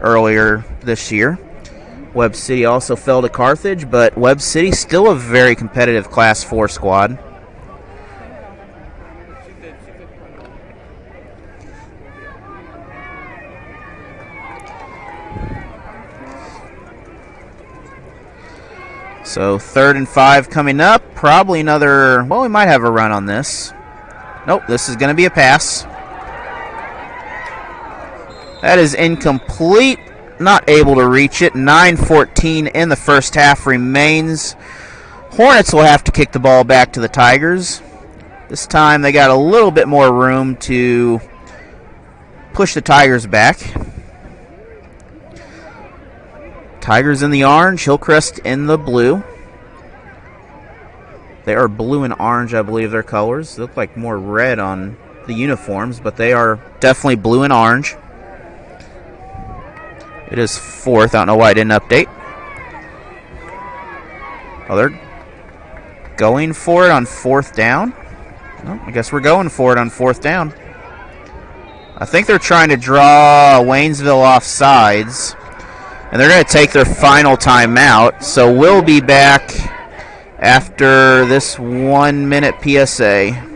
A: earlier this year. Webb City also fell to Carthage, but Webb City still a very competitive Class 4 squad. So 3rd and 5 coming up. Probably another, well, we might have a run on this. Nope, this is going to be a pass. That is incomplete. Not able to reach it. 9:14 in the first half remains. Hornets will have to kick the ball back to the Tigers. This time they got a little bit more room to push the Tigers back. Tigers in the orange, Hillcrest in the blue. They are blue and orange, I believe, their colors. They look like more red on the uniforms, but they are definitely blue and orange. It is 4th. I don't know why I didn't update. Oh, they're going for it on 4th down. Well, I guess we're going for it on 4th down. I think they're trying to draw Waynesville off sides, and they're going to take their final timeout. So we'll be back after this 1-minute PSA.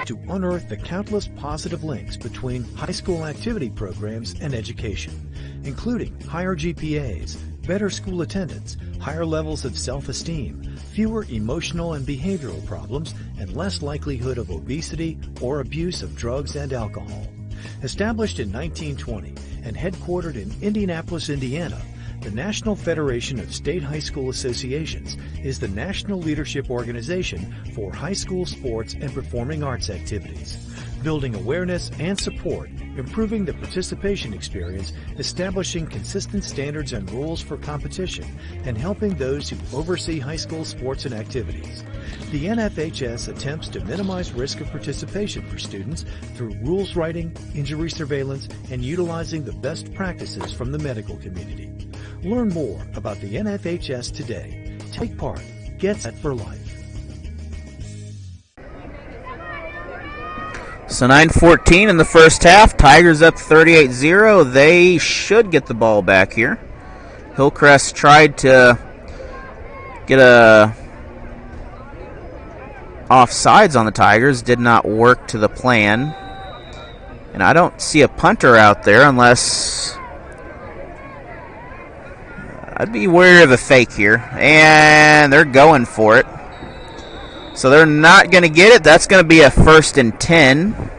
G: To unearth the countless positive links between high school activity programs and education, including higher GPAs, better school attendance, higher levels of self-esteem, fewer emotional and behavioral problems, and less likelihood of obesity or abuse of drugs and alcohol. Established in 1920 and headquartered in Indianapolis, Indiana, the National Federation of State High School Associations is the national leadership organization for high school sports and performing arts activities, building awareness and support, improving the participation experience, establishing consistent standards and rules for competition, and helping those who oversee high school sports and activities. The NFHS attempts to minimize risk of participation for students through rules writing, injury surveillance, and utilizing the best practices from the medical community. Learn more about the NFHS today. Take part. Get set for life.
A: So 9:14 in the first half. Tigers up 38-0. They should get the ball back here. Hillcrest tried to get a offsides on the Tigers. Did not work to the plan. And I don't see a punter out there unless I'd be wary of a fake here. And they're going for it. So they're not going to get it. That's going to be a 1st and 10.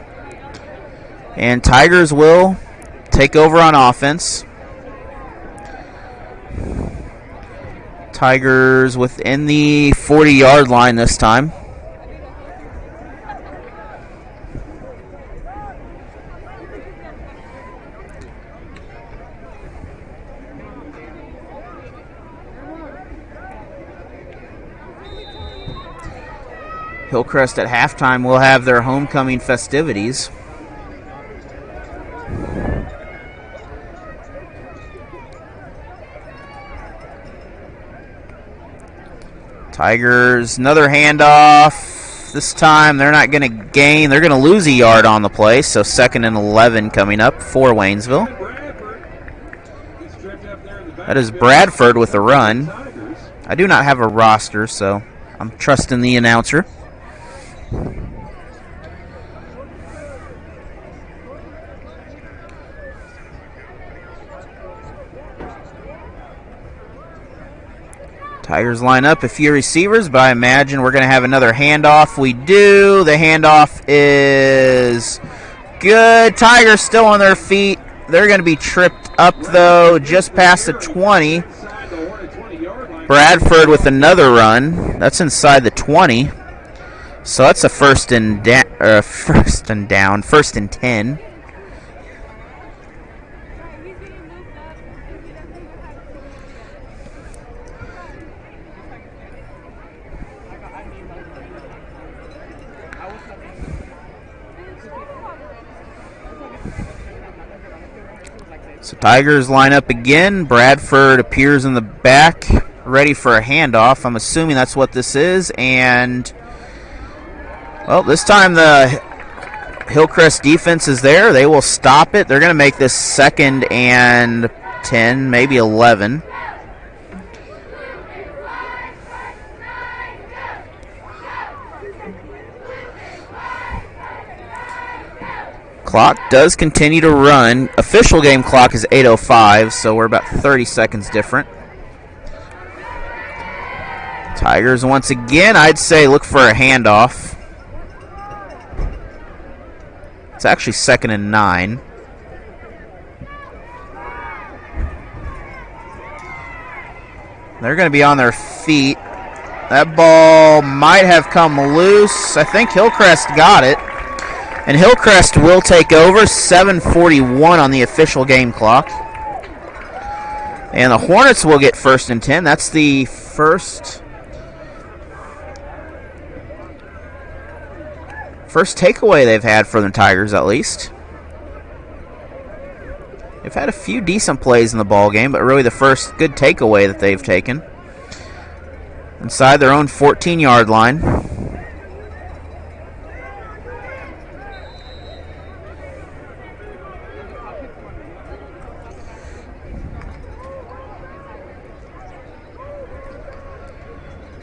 A: And Tigers will take over on offense. Tigers within the 40-yard line this time. Hillcrest at halftime will have their homecoming festivities. Tigers, another handoff. This time they're not going to gain. They're going to lose a yard on the play, so 2nd and 11 coming up for Waynesville. That is Bradford with a run. I do not have a roster, so I'm trusting the announcer. Tigers line up a few receivers, but I imagine we're going to have another handoff. We do. The handoff is good. Tigers still on their feet. They're going to be tripped up, though, just past the 20. Bradford with another run. That's inside the 20. So that's a 1st and 10. So Tigers line up again. Bradford appears in the back, ready for a handoff. I'm assuming that's what this is. And, well, this time the Hillcrest defense is there. They will stop it. They're going to make this 2nd and 10, maybe 11. Clock does continue to run. Official game clock is 8:05, so we're about 30 seconds different. Tigers once again, I'd say look for a handoff. It's actually 2nd and 9. They're going to be on their feet. That ball might have come loose. I think Hillcrest got it. And Hillcrest will take over, 7:41 on the official game clock. And the Hornets will get 1st and 10. That's the first takeaway they've had for the Tigers, at least. They've had a few decent plays in the ball game, but really the first good takeaway that they've taken. Inside their own 14-yard line.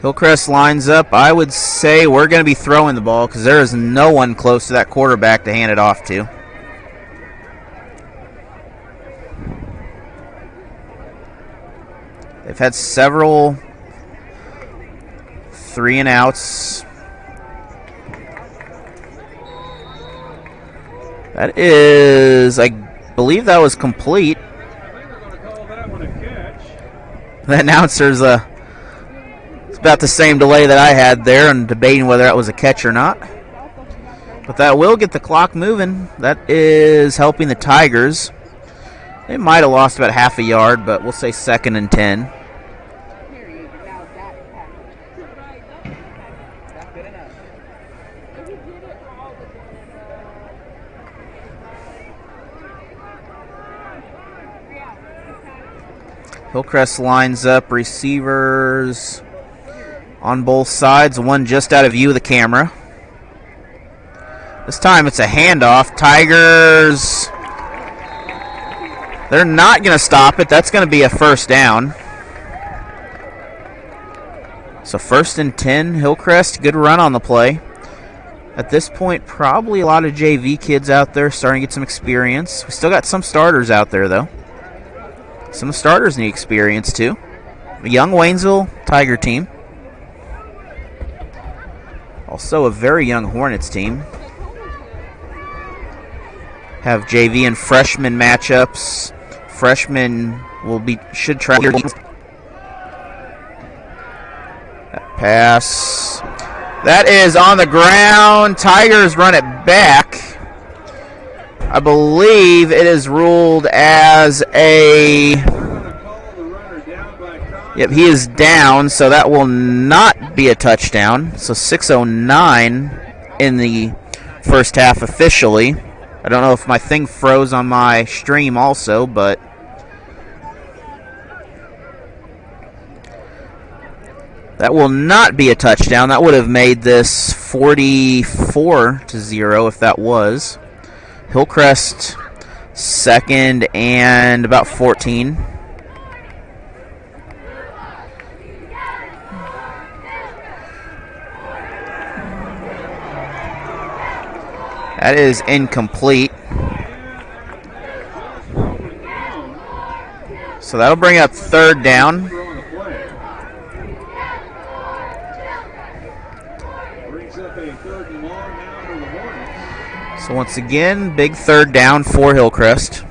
A: Hillcrest lines up. I would say we're going to be throwing the ball because there is no one close to that quarterback to hand it off to. They've had several 3-and-outs. That is, I believe that was complete. The announcer's about the same delay that I had there and debating whether that was a catch or not. But that will get the clock moving. That is helping the Tigers. They might have lost about half a yard, but we'll say 2nd and 10. Hillcrest lines up receivers on both sides, one just out of view of the camera. This time it's a handoff. Tigers, they're not going to stop it. That's going to be a 1st down. So 1st and 10, Hillcrest, good run on the play. At this point, probably a lot of JV kids out there starting to get some experience. We still got some starters out there, though. Some starters need experience too. A young Waynesville Tiger team. Also a very young Hornets team. Have JV and freshman matchups. Freshmen should try. That pass. That is on the ground. Tigers run it back. I believe it is ruled as a... Yep, he is down, so that will not be a touchdown. So 6:09 in the first half officially. I don't know if my thing froze on my stream also, but... That will not be a touchdown. That would have made this 44-0 if that was. Hillcrest second and about 14. That is incomplete. So that'll bring up third down. So once again, big third down for Hillcrest.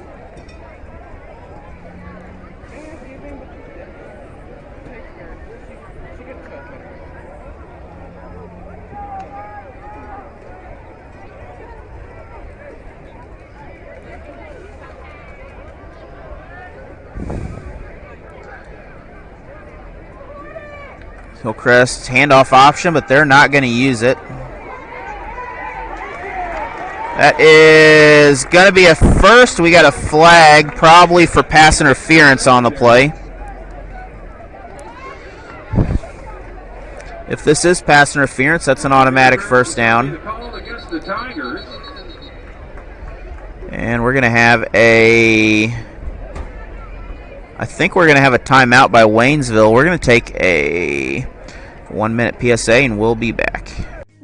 A: Hillcrest handoff option, but they're not going to use it. That is going to be a first. We got a flag, probably for pass interference on the play. If this is pass interference, that's an automatic first down. And we're going to have I think we're going to have a timeout by Waynesville. We're going to take a 1-minute PSA and we'll be back.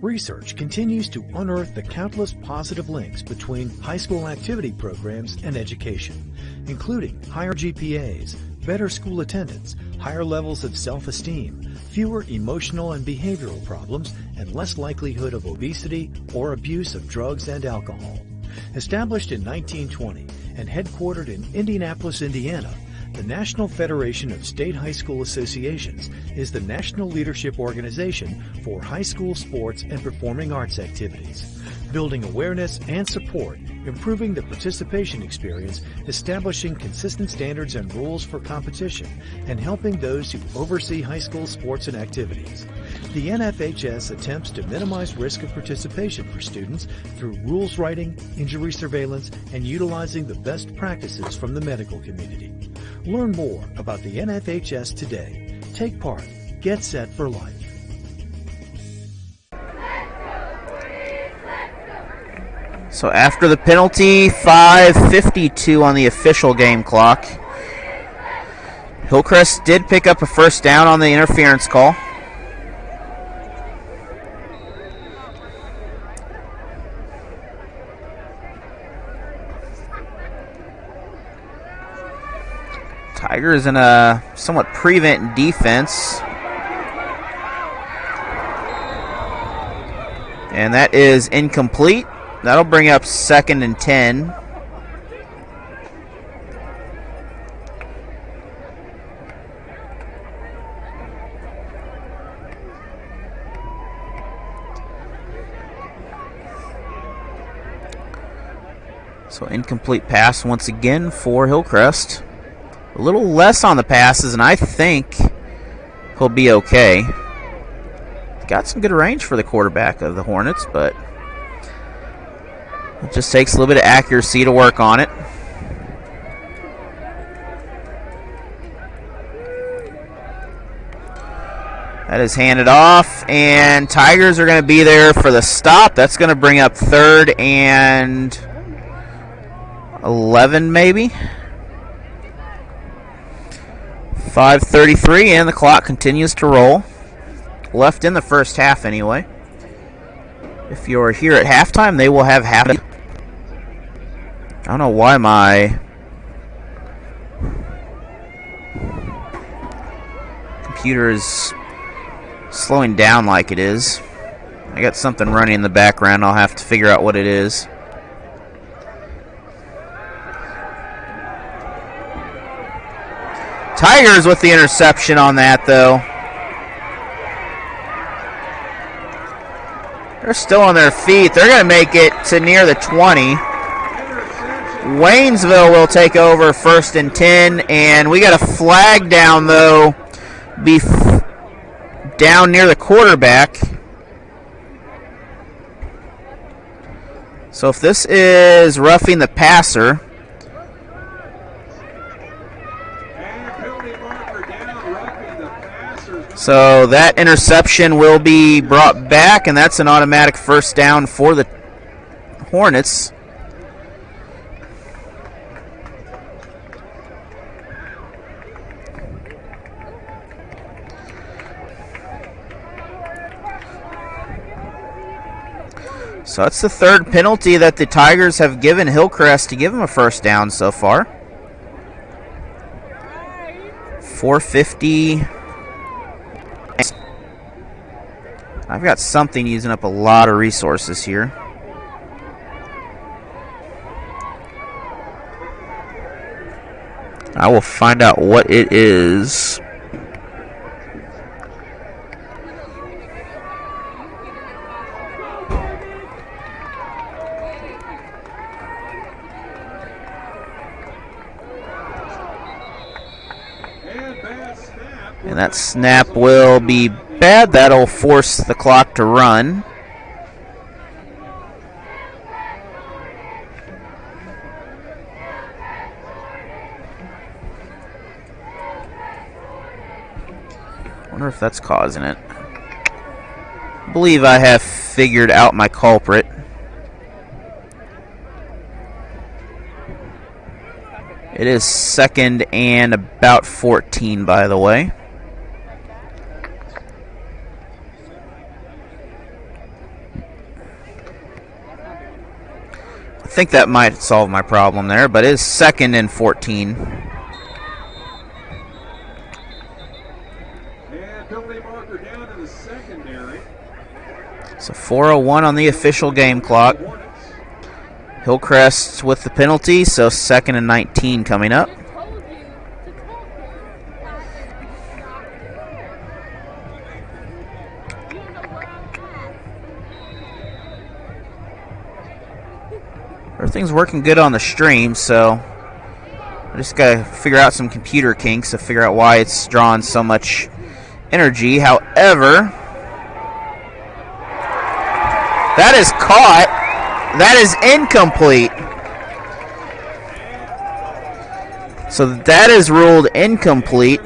G: Research continues to unearth the countless positive links between high school activity programs and education, including higher GPAs, better school attendance, higher levels of self-esteem, fewer emotional and behavioral problems, and less likelihood of obesity or abuse of drugs and alcohol. Established in 1920 and headquartered in Indianapolis, Indiana, the National Federation of State High School Associations is the national leadership organization for high school sports and performing arts activities, building awareness and support, improving the participation experience, establishing consistent standards and rules for competition, and helping those who oversee high school sports and activities. The NFHS attempts to minimize risk of participation for students through rules writing, injury surveillance, and utilizing the best practices from the medical community. Learn more about the NFHS today. Take part. Get set for life.
A: So after the penalty, 5:52 on the official game clock. Hillcrest did pick up a first down on the interference call. Tigers in a somewhat prevent defense. And that is incomplete. That'll bring up 2nd and 10. So incomplete pass once again for Hillcrest. A little less on the passes, and I think he'll be okay. Got some good range for the quarterback of the Hornets, but it just takes a little bit of accuracy to work on it. That is handed off, and Tigers are going to be there for the stop. That's going to bring up 3rd and 11 maybe. 5:33, and the clock continues to roll. Left in the first half anyway. If you're here at halftime, they will have half. I don't know why my computer is slowing down like it is. I got something running in the background. I'll have to figure out what it is. Tigers with the interception on that, though. They're still on their feet. They're going to make it to near the 20. Waynesville will take over 1st and 10, and we got a flag down, though, down near the quarterback. So if this is roughing the passer, so that interception will be brought back, and that's an automatic 1st down for the Hornets. So that's the 3rd penalty that the Tigers have given Hillcrest to give them a 1st down so far. 4:50. I've got something using up a lot of resources here. I will find out what it is. And that snap will be bad. That'll force the clock to run. Wonder if that's causing it. I believe I have figured out my culprit. It is 2nd and about 14, by the way. I think that might solve my problem there, but it is 2nd and 14.
C: And penalty marker down in the secondary.
A: So 4:01 on the official game clock. Hillcrest with the penalty, so 2nd and 19 coming up. Everything's working good on the stream, so I just gotta figure out some computer kinks to figure out why it's drawing so much energy. However, that is caught. That is incomplete. So that is ruled incomplete.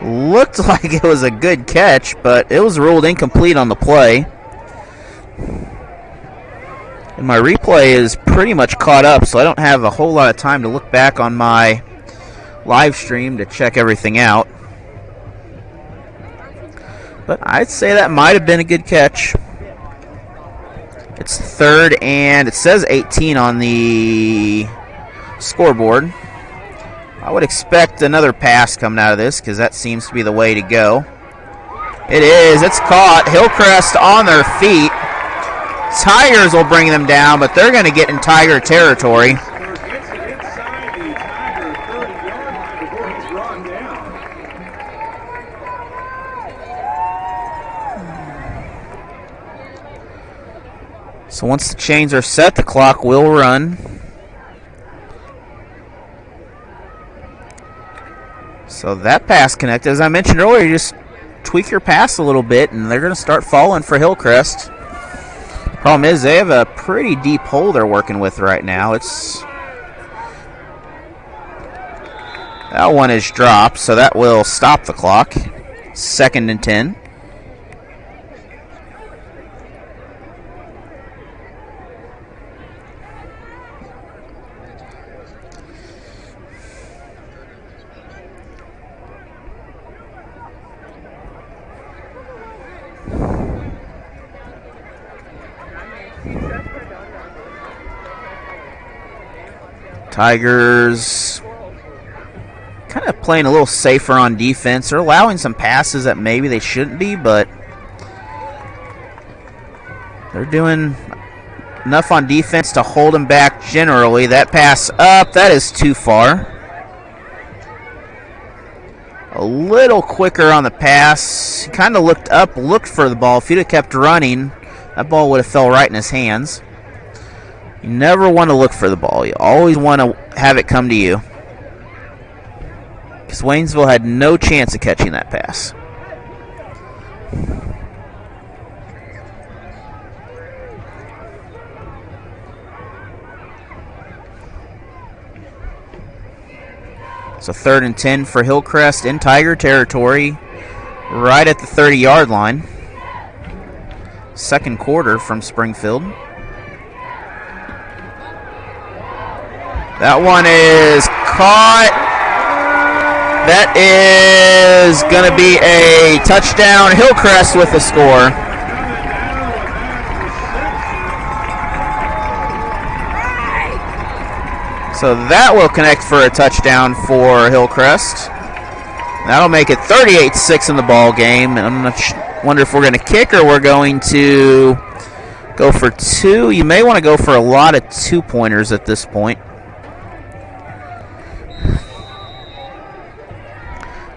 A: Looked like it was a good catch, but it was ruled incomplete on the play. And my replay is pretty much caught up, so I don't have a whole lot of time to look back on my live stream to check everything out. But I'd say that might have been a good catch. It's 3rd, and it says 18 on the scoreboard. I would expect another pass coming out of this because that seems to be the way to go. It is. It's caught. Hillcrest on their feet. Tigers will bring them down, but they're going to get in Tiger territory. So once the chains are set, the clock will run. So that pass connected. As I mentioned earlier, you just tweak your pass a little bit, and they're going to start falling for Hillcrest. Problem is, they have a pretty deep hole they're working with right now. That one is dropped, so that will stop the clock. 2nd and 10. Tigers kind of playing a little safer on defense. They're allowing some passes that maybe they shouldn't be, but they're doing enough on defense to hold them back generally. That pass up, that is too far. A little quicker on the pass. He kind of looked up, looked for the ball. If he'd have kept running, that ball would have fell right in his hands. You never want to look for the ball. You always want to have it come to you. Because Waynesville had no chance of catching that pass. So 3rd and 10 for Hillcrest in Tiger territory, right at the 30-yard line. Second quarter from Springfield. That one is caught. That is going to be a touchdown. Hillcrest with the score. So that will connect for a touchdown for Hillcrest. That'll make it 38-6 in the ball game. And I'm not wonder if we're going to kick or we're going to go for two. You may want to go for a lot of two-pointers at this point.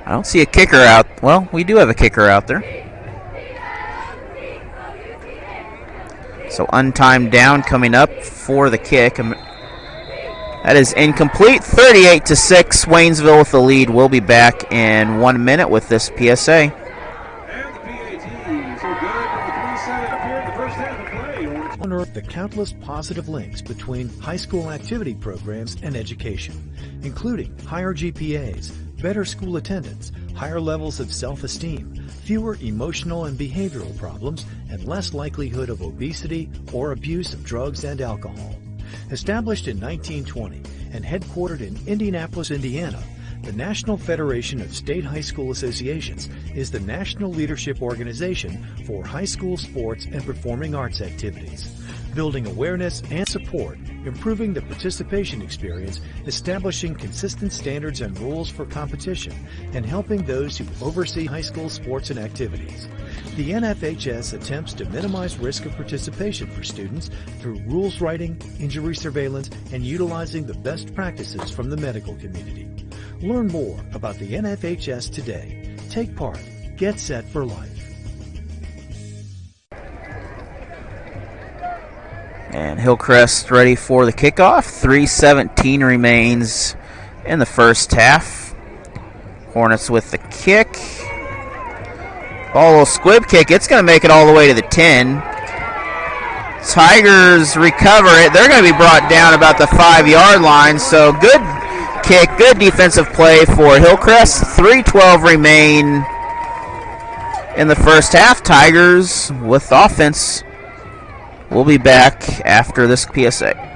A: I don't see a kicker out. Well, we do have a kicker out there. So untimed down coming up for the kick. That is incomplete. 38-6. Waynesville with the lead. We'll be back in 1 minute with this PSA.
G: Unearth the countless positive links between high school activity programs and education, including higher GPAs, better school attendance, higher levels of self-esteem, fewer emotional and behavioral problems, and less likelihood of obesity or abuse of drugs and alcohol. Established in 1920 and headquartered in Indianapolis, Indiana, the National Federation of State High School Associations is the national leadership organization for high school sports and performing arts activities, building awareness and support, improving the participation experience, establishing consistent standards and rules for competition, and helping those who oversee high school sports and activities. The NFHS attempts to minimize risk of participation for students through rules writing, injury surveillance, and utilizing the best practices from the medical community. Learn more about the NFHS today. Take part. Get set for life.
A: And Hillcrest ready for the kickoff. 3:17 remains in the first half. Hornets with the kick. Ball will squib kick. It's going to make it all the way to the 10. Tigers recover it. They're going to be brought down about the 5-yard line. So good kick, good defensive play for Hillcrest. 3:12 remain in the first half. Tigers with offense. We'll be back after this PSA.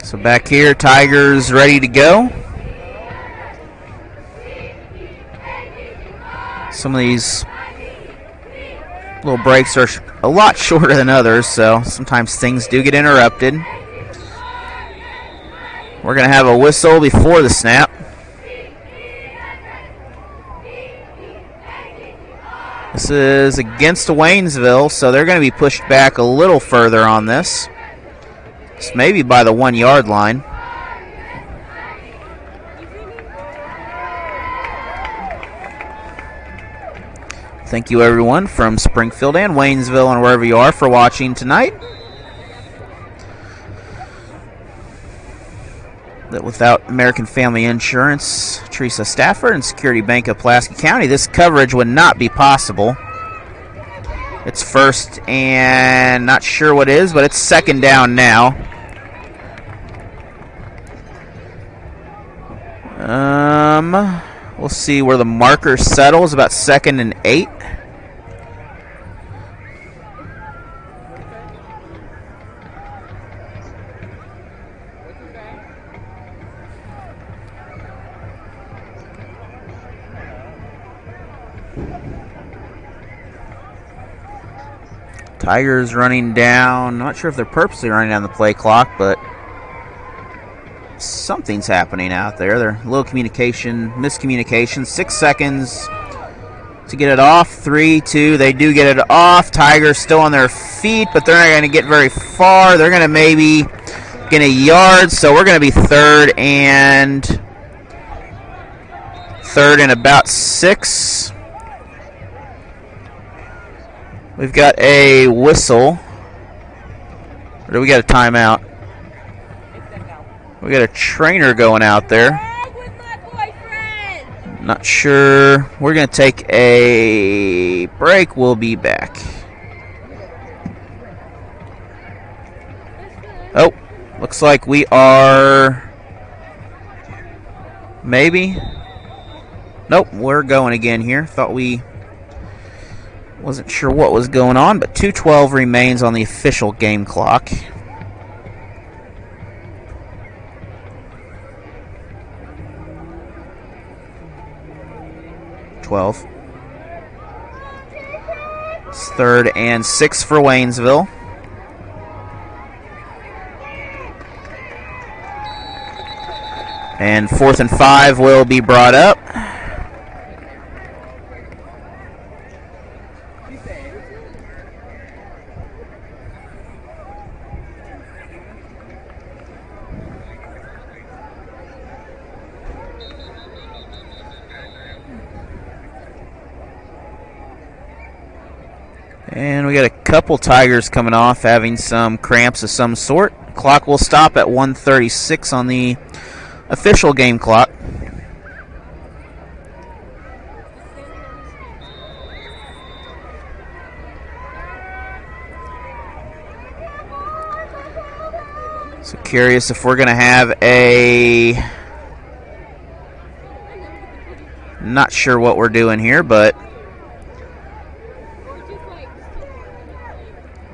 A: So back here, Tigers ready to go. Some of these little breaks are a lot shorter than others, so sometimes things do get interrupted. We're going to have a whistle before the snap. This is against Waynesville, so they're going to be pushed back a little further on this. It's maybe by the 1-yard line. Thank you, everyone, from Springfield and Waynesville and wherever you are for watching tonight. That without American Family Insurance, Teresa Stafford, and Security Bank of Pulaski County, this coverage would not be possible. It's first and not sure what is, but it's second down now. We'll see where the marker settles, about 2nd and 8. Tigers running down. Not sure if they're purposely running down the play clock, but something's happening out there. They're a little miscommunication. 6 seconds to get it off. 3, 2. They do get it off. Tigers still on their feet, but they're not going to get very far. They're going to maybe get a yard, so we're going to be third and about 6. We've got a whistle. Or do we got a timeout? We got a trainer going out there. Not sure. We're going to take a break. We'll be back. Oh, looks like we are... Maybe? Nope, we're going again here. Thought we... Wasn't sure what was going on, but 2:12 remains on the official game clock. It's 3rd and 6 for Waynesville. And 4th and 5 will be brought up. And we got a couple Tigers coming off, having some cramps of some sort. Clock will stop at 1:36 on the official game clock. So curious if we're going to have a... Not sure what we're doing here, but...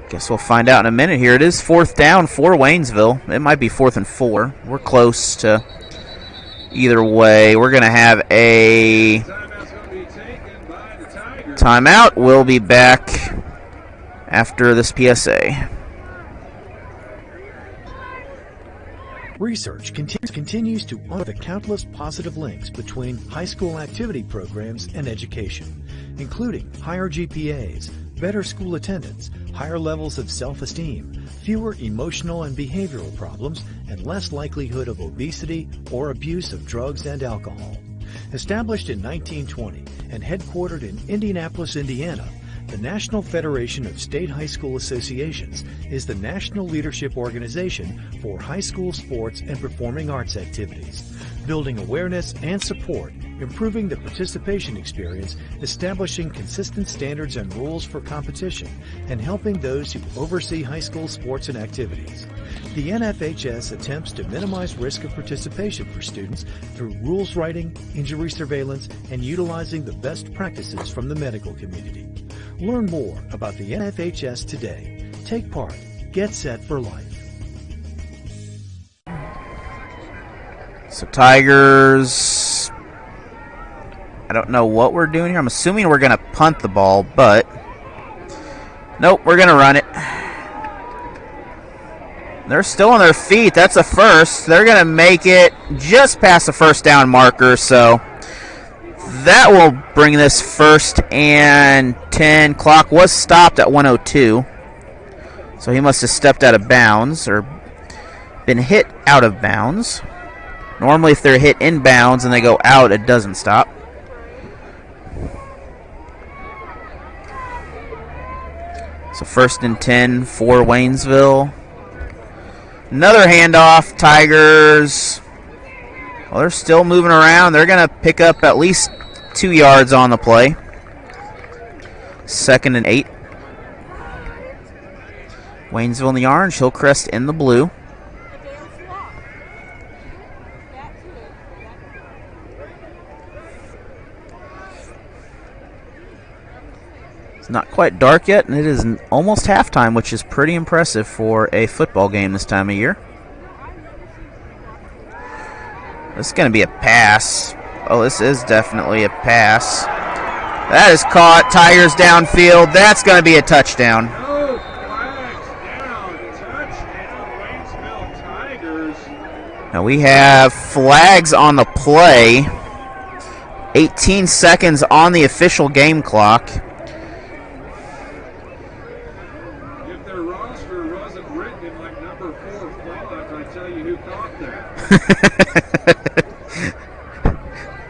A: Guess we'll find out in a minute here. It is 4th down for Waynesville. It might be 4th and 4. We're close to either way. We're going to have a timeout. We'll be back after this PSA.
G: Research continues to honor the countless positive links between high school activity programs and education, including higher GPAs, better school attendance, higher levels of self-esteem, fewer emotional and behavioral problems, and less likelihood of obesity or abuse of drugs and alcohol. Established in 1920 and headquartered in Indianapolis, Indiana, the National Federation of State High School Associations is the national leadership organization for high school sports and performing arts activities, building awareness and support, improving the participation experience, establishing consistent standards and rules for competition, and helping those who oversee high school sports and activities. The NFHS attempts to minimize risk of participation for students through rules writing, injury surveillance, and utilizing the best practices from the medical community. Learn more about the NFHS today. Take part. Get set for life.
A: So Tigers, I don't know what we're doing here. I'm assuming we're going to punt the ball, but nope, we're going to run it. They're still on their feet. That's a first. They're going to make it just past the 1st down marker, so that will bring this 1st and 10. Clock was stopped at 1:02, so he must have stepped out of bounds or been hit out of bounds. Normally, if they're hit in bounds and they go out, it doesn't stop. So 1st and 10 for Waynesville. Another handoff. Tigers. Well, they're still moving around. They're going to pick up at least 2 yards on the play. 2nd and 8. Waynesville in the orange, Hillcrest in the blue. It's not quite dark yet, and it is almost halftime, which is pretty impressive for a football game this time of year. This is going to be a pass. Oh, this is definitely a pass. That is caught. Tigers downfield. That's going to be a touchdown.
C: No flags down. Touchdown, Waynesville Tigers.
A: Now we have flags on the play. 18 seconds on the official game clock.
C: If their roster wasn't written in like number 4 font, I tell you who caught that.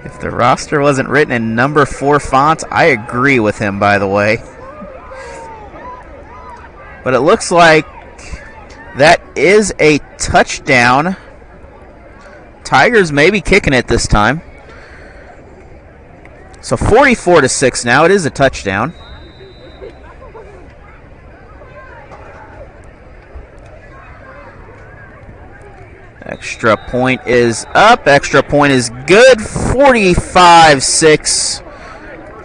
A: If the roster wasn't written in number 4 font, I agree with him, by the way. But it looks like that is a touchdown. Tigers may be kicking it this time. So 44-6 now. It is a touchdown. Extra point is up. Extra point is good. 45-6.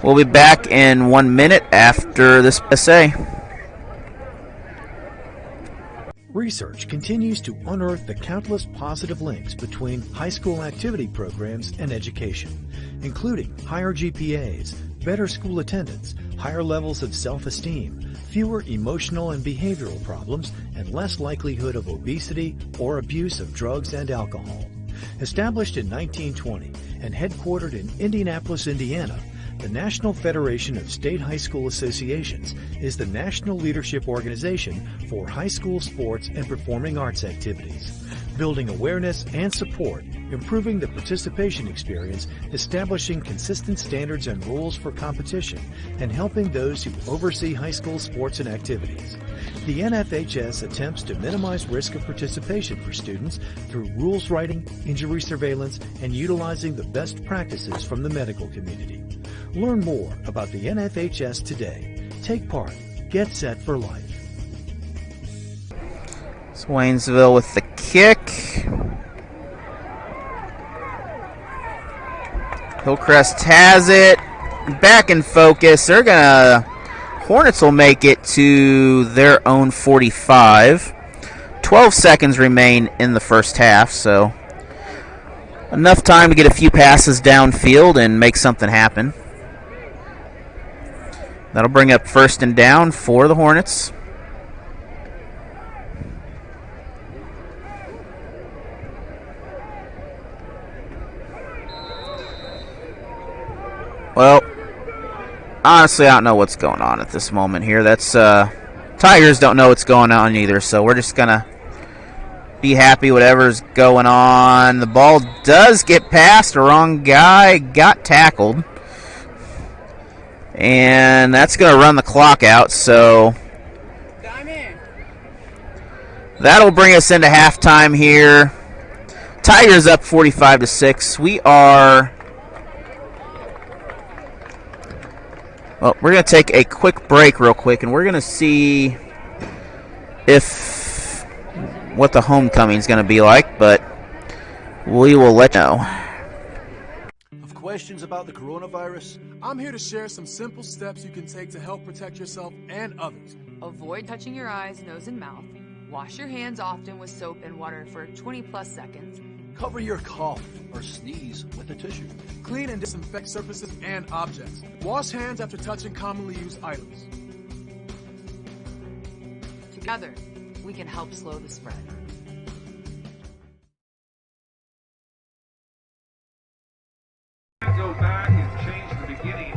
A: We'll be back in 1 minute after this PSA.
G: Research continues to unearth the countless positive links between high school activity programs and education, including higher GPAs, better school attendance, higher levels of self-esteem, fewer emotional and behavioral problems, and less likelihood of obesity or abuse of drugs and alcohol. Established in 1920 and headquartered in Indianapolis, Indiana, the National Federation of State High School Associations is the national leadership organization for high school sports and performing arts activities, building awareness and support, improving the participation experience, establishing consistent standards and rules for competition, and helping those who oversee high school sports and activities. The NFHS attempts to minimize risk of participation for students through rules writing, injury surveillance, and utilizing the best practices from the medical community. Learn more about the NFHS today. Take part. Get set for life.
A: It's Waynesville with the kick. Hillcrest has it. Back in focus. Hornets will make it to their own 45. 12 seconds remain in the first half, so enough time to get a few passes downfield and make something happen. That'll bring up first and down for the Hornets. Well, honestly, I don't know what's going on at this moment here. Tigers don't know what's going on either, so we're just going to be happy whatever's going on. The ball does get past. The wrong guy got tackled. And that's going to run the clock out, so that'll bring us into halftime here. Tigers up 45-6. We're going to take a quick break real quick, and we're going to see what the homecoming is going to be like, but we will let you know.
F: Questions about the coronavirus?
D: I'm here to share some simple steps you can take to help protect yourself and others.
E: Avoid touching your eyes, nose, and mouth. Wash your hands often with soap and water for 20+ seconds.
F: Cover your cough or sneeze with a tissue.
D: Clean and disinfect surfaces and objects. Wash hands after touching commonly used items.
E: Together, we can help slow the spread.
C: Go back and change the beginning,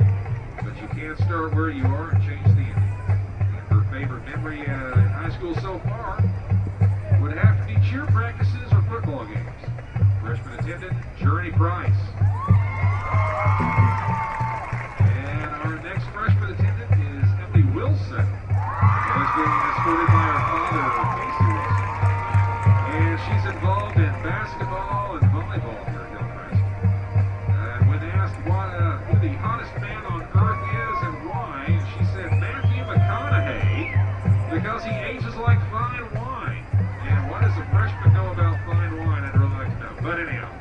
C: but you can't start where you are and change the ending. Her favorite memory in high school so far would have to be cheer practices or football games. Freshman attendant Journey Price. And our next freshman attendant is Emily Wilson. She's being escorted by her father, Casey Wilson. And she's involved in basketball and volleyball here at Hillcrest. When asked who the hottest man on earth is and why, she said Matthew McConaughey, because he ages like fine wine. And what does a freshman know about fine wine? I'd really like to know. But anyhow,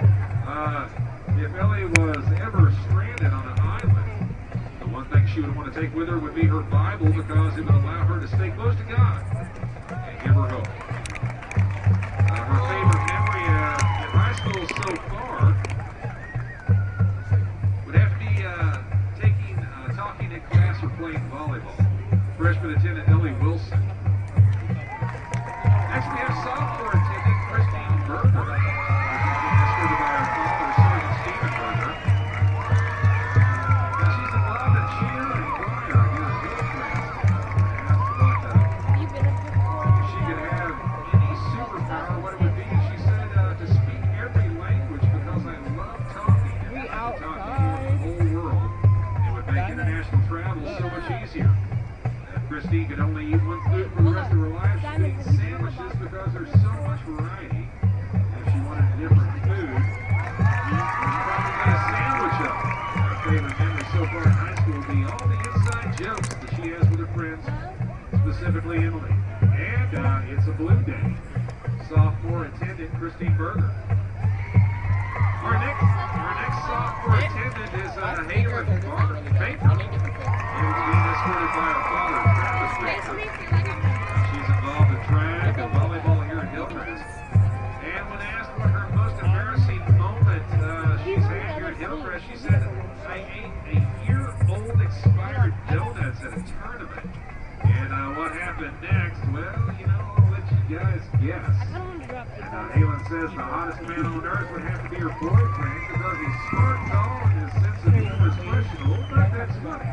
C: if Ellie was ever stranded on an island, the one One thing she would want to take with her would be her Bible because it would allow her to stay close to God and give her hope. Her favorite memory in high school so far would have to be talking in class or playing volleyball. Freshman attendant Ellie Wilson. Next we have sophomore attendant Christine Berger. Escorted by her father, Sergeant Stephen Berger. Now she's involved in cheer and choir here at Hillcrest. If she could have any superpower, what it would be, she said, to speak every language because I love talking and talking to the whole world. It would make international travel so much easier. Christine could only eat one food for the rest of her life. She would eat sandwiches because there's so much variety. If she wanted a different food, she'd probably get a sandwich up. Her favorite memory so far in high school would be all the inside jokes that she has with her friends, specifically Emily. And it's a blue day. Sophomore attendant Christine Berger. Our next sophomore attendant is Haley Baker. Being escorted by her father, Travis Baker. She's involved in track and volleyball here at Hillcrest. And when asked what her most embarrassing moment she's had here at Hillcrest, she said, I ate a year-old expired donuts at a tournament. And what happened next? Well, I'll let you guys guess. And Halen says the hottest man on earth would have to be her boyfriend because he's smart, tall, and his sense of humor is questionable, but that's funny.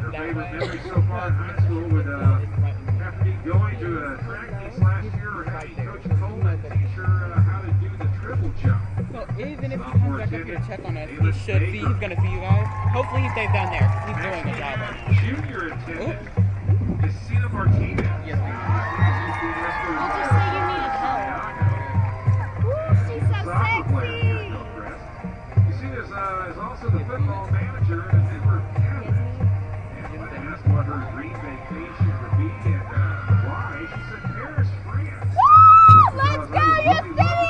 C: Her favorite memory so far in high school would have to be going to a track meet last year or having Coach Coleman teach her how to do the triple jump.
L: So even if he comes back up here to check on us, he's going to see you guys. Hopefully he stays down there. He's doing a job.
C: Junior attendant is Cena Martinez.
L: Yes,
K: I'll just say you need a help. Ooh, she's so sexy.
C: You see, there's also the football manager and member of cabinet. And when asked what her dream vacation would be and why, she said Paris, France.
K: Woo! Let's go, Yesenia!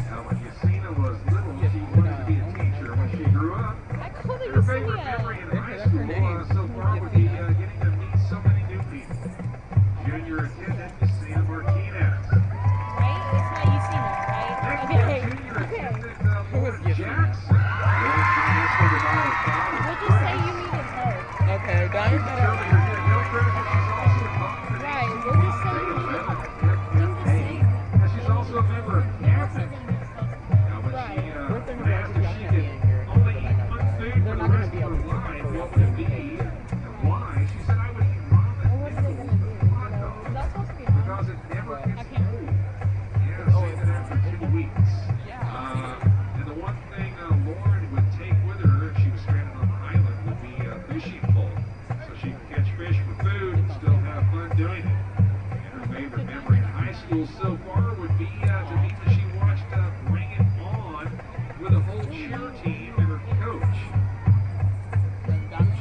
C: Now, when Yesenia was little, she wanted to be a teacher when she grew up.
K: I call her
C: Her favorite
K: Yesenia.
C: memory in high school so far would be getting to meet so many new people. Junior attendant Yesenia Martinez.
K: Right? It's not Yesenia, right?
C: Next
K: Okay.
C: up, junior attendant Lauren Jackson.
K: We'll just say you needed help.
L: Okay, guys.
K: Right, we'll just say you needed help.
C: And she's also a member of cabinet. Now, when she asked if she could only eat one food for the rest of her life, what would it be and why? She said, I would eat ramen noodles with hot dogs because it never gets cold. Yeah, say that after 2 weeks. And the one thing Lauren would take with her if she was stranded on the island would be a fishing pole, so she can catch fish for food and still have fun doing it. And her favorite memory in high school so far would be the meet that she watched Bring It On with a whole cheer team and her coach.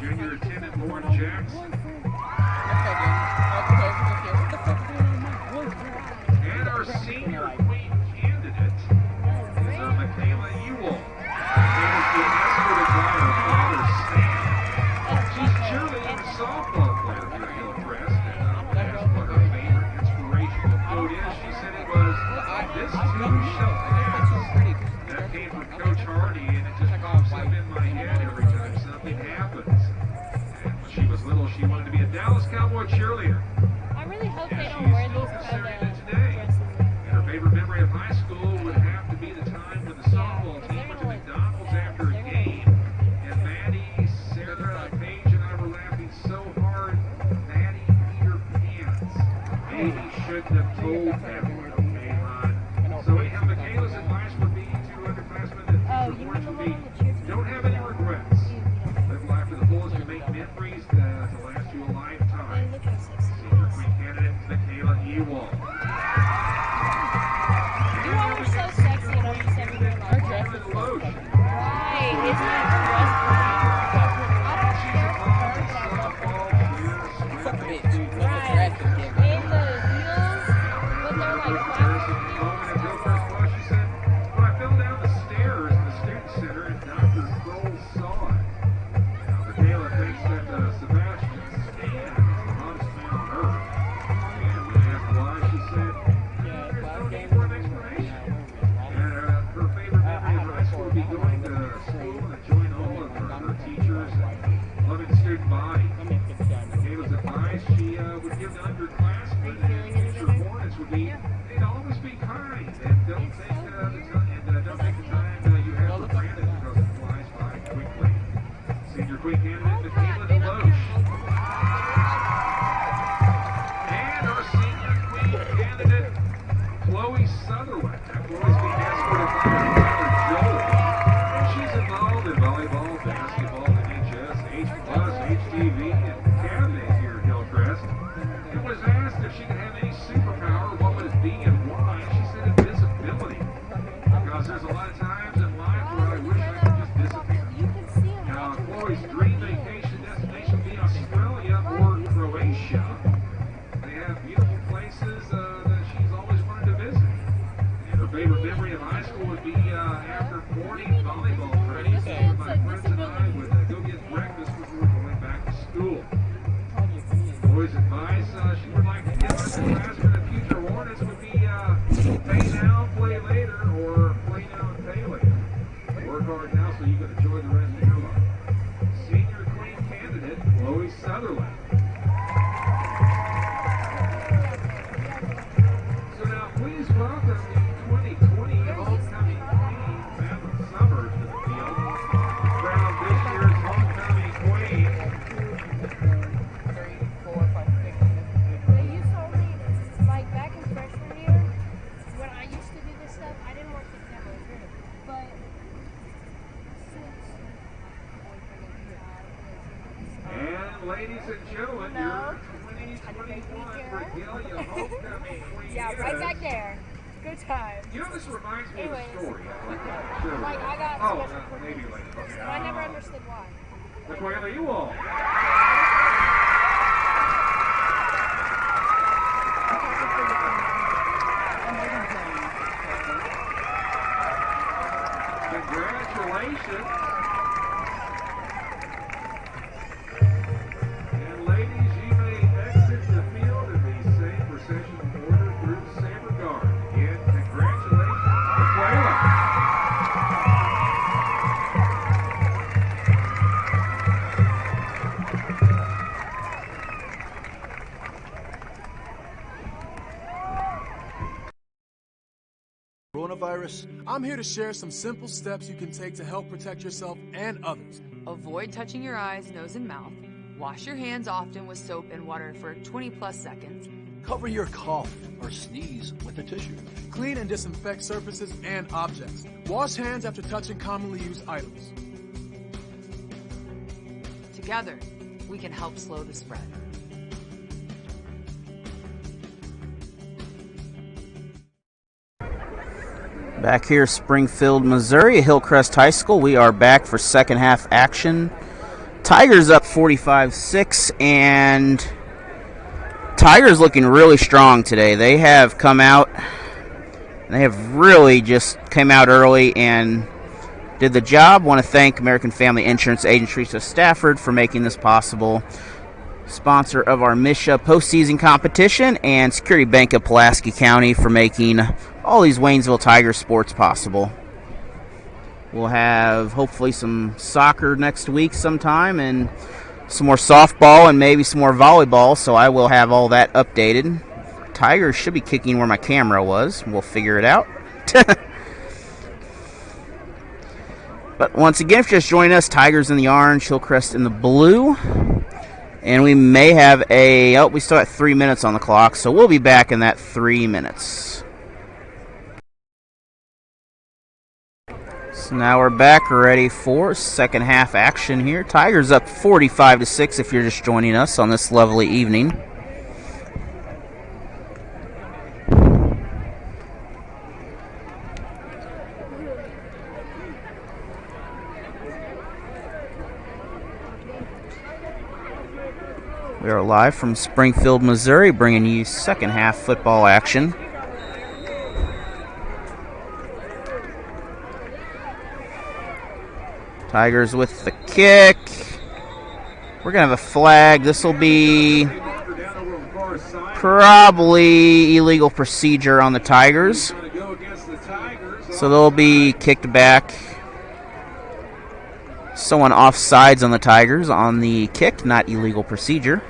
C: Junior attendant Lauren Jackson. And our senior queen candidate is Michaela Ewell. Michaela's being escorted by her father, Sam. She's cheerleading and softball player here at Hillcrest. And when asked what her favorite inspirational quote is, she said it was, "This too shall pass." That came from Coach Hardy, and it just pops up in my head every time something happens. And when she was little, she wanted to be a Dallas Cowboy cheerleader.
K: I really hope they
C: And
K: don't
C: she's
K: wear
C: still
K: these
C: considering
K: kind
C: it
K: of
C: today.
K: dresses.
C: And her favorite memory of high school would have to be the time when the softball team went to McDonald's after a game, and Maddie, Sarah, Paige, and I were laughing so hard, Maddie peed her pants. Maybe shouldn't have told everyone, okay, hon? So anyhow, Michaela's advice would be to underclassmen that future boards would be, don't have any regrets. Live life to the fullest and make memories to last you a lifetime. Senior queen candidate Michaela Ewell.
K: You all are so sexy and almost everywhere.
L: Our dress is so
C: Lotion.
K: Right, isn't it dress pretty? I don't care for her, but I love her.
L: Suck a bitch. What the dress is giving.
K: And the heels, but they're like
C: queen candidate, Michaela DeLoach. And our senior queen candidate, Chloe Sutherland. Now, Chloe's being escorted by her father, Joel. And she's involved in volleyball, basketball, NHS, H+, HTV, and cabinet here at Hillcrest. It was asked if she could have any superpower, what would it be and why? She said invisibility. Because there's a lot of times in life where I wish I could just disappear. Now, Chloe's dream vacation destination would be Australia or Croatia. They have beautiful places that she's always wanted to visit. And her favorite memory of high school would be after morning volleyball practice. My friends and I would go get breakfast before going back to school. Chloe's advice she would like to give us class for the future Hornets would be pay now, play later, or play now and pay later. Work hard now so you can enjoy the rest of your life. Senior queen candidate, Chloe Sutherland. So now please welcome the 2020 homecoming queen, Madeline Summers, to the field. Crowned this year's homecoming queen.
K: You told me, like back in freshman year, when I used to do this stuff, I didn't want to demo it. But
C: And ladies and gentlemen, your 2021 Regalia homecoming queen.
K: yeah, right back there. Good time.
C: You know, this reminds me
K: Anyways,
C: of a story.
K: like I got
C: Oh,
K: special
C: maybe later.
K: privileges,
C: Okay.
K: and I never understood why.
C: Michaela, you all. Congratulations. And ladies, you may exit the field in the same processional order through the same regard. Again, congratulations, Michaela.
F: Coronavirus.
D: I'm here to share some simple steps you can take to help protect yourself and others.
E: Avoid touching your eyes, nose, and mouth. Wash your hands often with soap and water for 20+ seconds.
F: Cover your cough or sneeze with a tissue.
D: Clean and disinfect surfaces and objects. Wash hands after touching commonly used items.
E: Together, we can help slow the spread.
A: Back here, Springfield, Missouri, Hillcrest High School. We are back for second half action. Tigers up 45-6, and Tigers looking really strong today. They have come out, they have really just came out early and did the job. Want to thank American Family Insurance Agent Teresa Stafford for making this possible. Sponsor of our MISHA postseason competition, and Security Bank of Pulaski County for making all these Waynesville Tiger sports possible. We'll have hopefully some soccer next week sometime, and some more softball and maybe some more volleyball, so I will have all that updated. Tigers should be kicking where my camera was. We'll figure it out. But once again, if you're just joining us, Tigers in the orange, Hillcrest in the blue. And we may have we still have 3 minutes on the clock, so we'll be back in that 3 minutes. So now we're back, ready for second half action here. Tigers up 45-6 if you're just joining us on this lovely evening. We are live from Springfield, Missouri, bringing you second half football action. Tigers with the kick. We're going to have a flag. This will be probably illegal procedure on the Tigers. So they'll be kicked back. Someone offsides on the Tigers on the kick, not illegal procedure.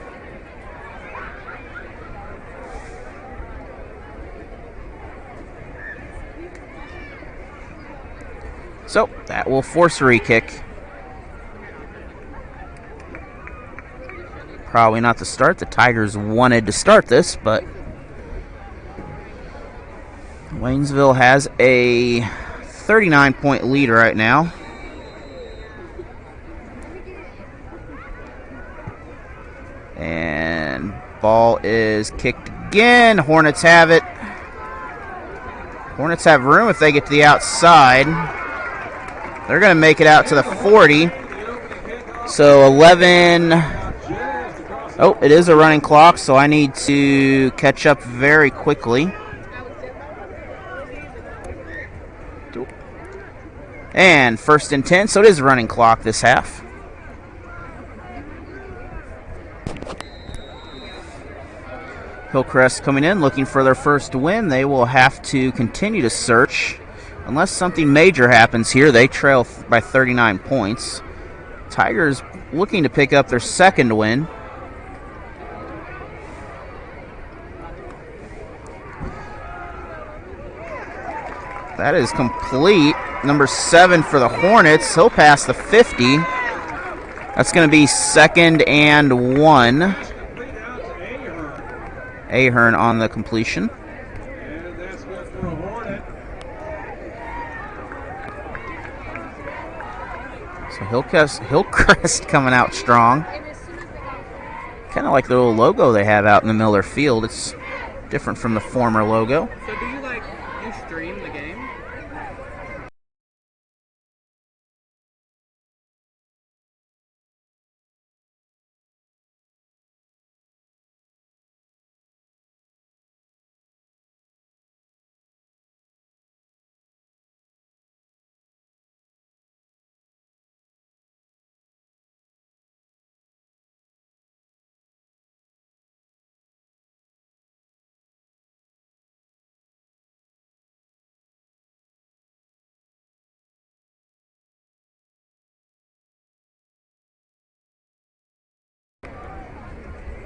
A: So that will force a re-kick. Probably not the start the Tigers wanted to start this, but Waynesville has a 39-point lead right now. And ball is kicked again. Hornets have it. Hornets have room if they get to the outside. They're going to make it out to the 40. So 11. Oh, it is a running clock, so I need to catch up very quickly. And 1st and 10, so it is a running clock this half. Hillcrest coming in looking for their first win. They will have to continue to search. Unless something major happens here, they trail by 39 points. Tigers looking to pick up their second win. That is complete. Number 7 for the Hornets. He'll pass the 50. That's going to be 2nd and 1. Ahern on the completion.
C: And that's good for a Hornet.
A: So Hillcrest coming out strong. Kind of like the little logo they have out in the Miller Field. It's different from the former logo.
L: So do you stream the game?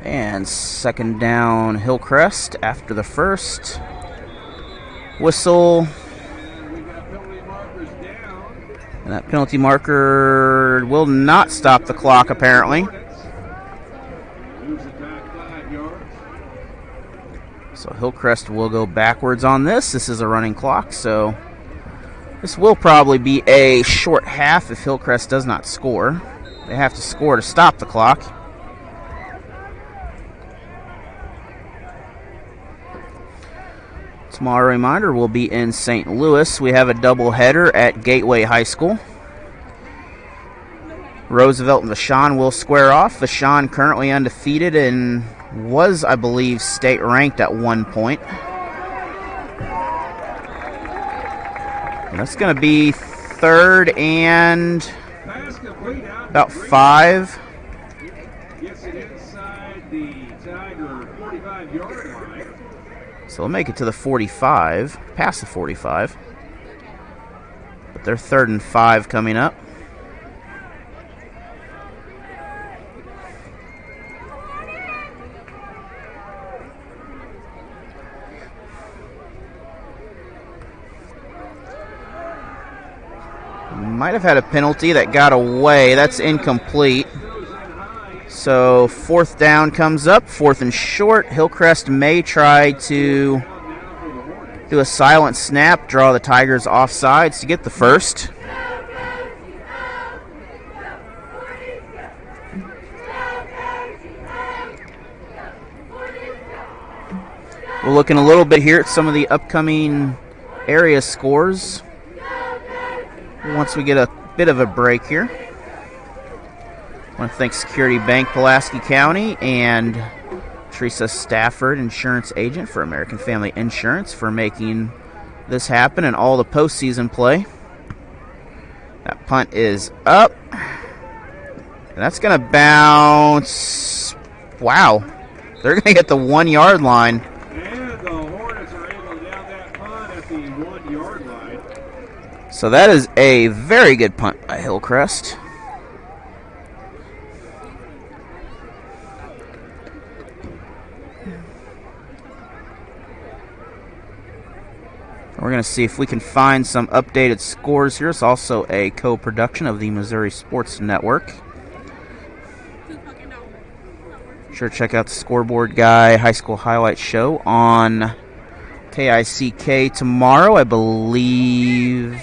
A: And 2nd down Hillcrest after the first. Whistle. And that penalty marker will not stop the clock, apparently. So Hillcrest will go backwards on this. This is a running clock, so this will probably be a short half if Hillcrest does not score. They have to score to stop the clock. Tomorrow, reminder, we'll be in St. Louis. We have a doubleheader at Gateway High School. Roosevelt and Vashon will square off. Vashon currently undefeated and was, I believe, state ranked at one point. And that's going to be 3rd and about 5.
C: Gets it inside the Tiger 45-yard line.
A: So they'll make it to the 45, past the 45. But they're 3rd and 5 coming up. Might have had a penalty that got away. That's incomplete. So 4th down comes up, 4th and short. Hillcrest may try to do a silent snap, draw the Tigers off sides to get the first. We're looking a little bit here at some of the upcoming area scores once we get a bit of a break here. I want to thank Security Bank Pulaski County and Teresa Stafford, insurance agent for American Family Insurance, for making this happen and all the postseason play. That punt is up. And that's going to bounce. Wow. They're going to hit the 1-yard line.
C: And the Hornets are able to down that punt at the 1-yard line.
A: So that is a very good punt by Hillcrest. We're going to see if we can find some updated scores here. It's also a co-production of the Missouri Sports Network. Sure, check out the Scoreboard Guy High School Highlight Show on KICK tomorrow, I believe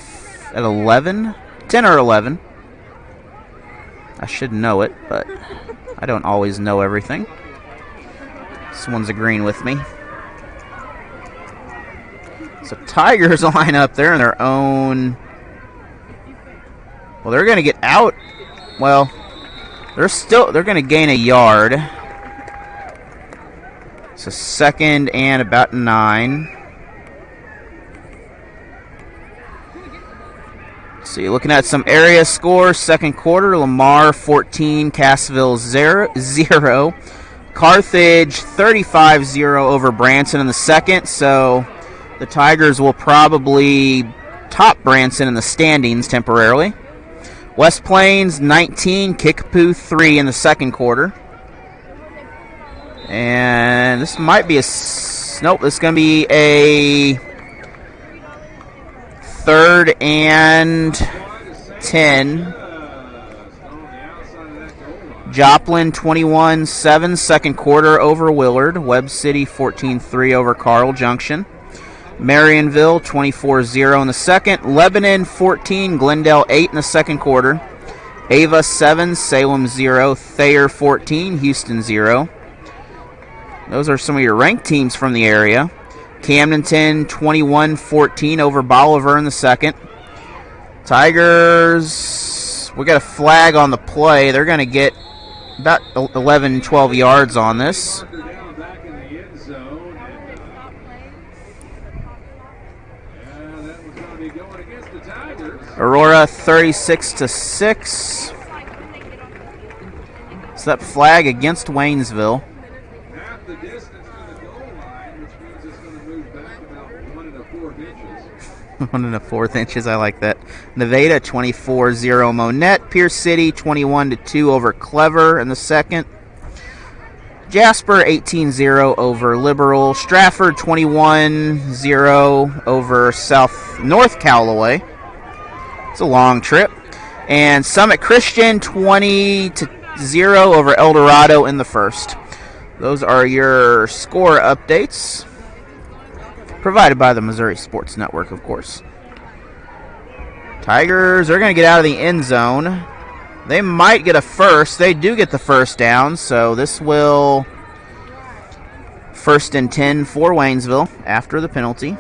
A: at 11, 10 or 11. I should know it, but I don't always know everything. Someone's agreeing with me. So Tigers line up there in their own. Well, they're going to get out. Well, they're going to gain a yard. So second and about 9. So you're looking at some area scores. Second quarter, Lamar 14, Cassville 0. Carthage 35-0 over Branson in the second. So the Tigers will probably top Branson in the standings temporarily. West Plains 19, Kickapoo 3 in the second quarter. And this might be nope, this is going to be a third and 10. Joplin 21-7 second quarter over Willard. Webb City 14-3 over Carl Junction. Marionville 24-0 in the second. Lebanon 14, Glendale 8 in the second quarter. Ava 7, Salem 0, Thayer 14, Houston 0. Those are some of your ranked teams from the area. Camdenton 21-14 over Bolivar in the second. Tigers, we got a flag on the play. They're going to get about 11, 12 yards on this. Aurora 36-6. So that flag against Waynesville.
C: Half the distance to the goal line, which means it's going to move back about 1 1/4 inches.
A: 1 1/4 inches, I like that. Nevada 24-0 Monette. Pierce City 21-2 over Clever in the second. Jasper 18-0 over Liberal. Stratford 21-0 over North Callaway. It's a long trip. And Summit Christian 20-0 over El Dorado in the first. Those are your score updates, provided by the Missouri Sports Network, of course. Tigers are going to get out of the end zone. They might get a first. They do get the first down, so this will first and 10 for Waynesville after the penalty.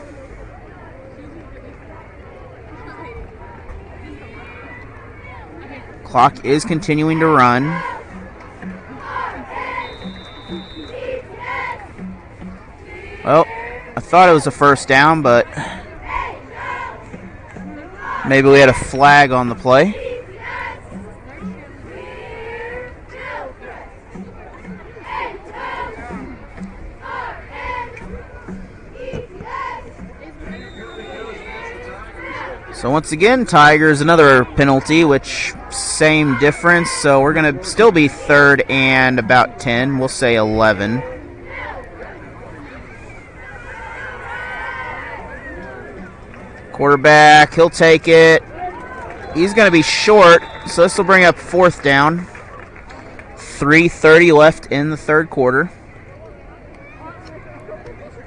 A: Clock is continuing to run. Well, I thought it was a first down, but maybe we had a flag on the play. So once again, Tigers, another penalty, which same difference. So we're going to still be third and about 10. We'll say 11. Quarterback, he'll take it. He's going to be short, so this will bring up fourth down. 3:30 left in the third quarter.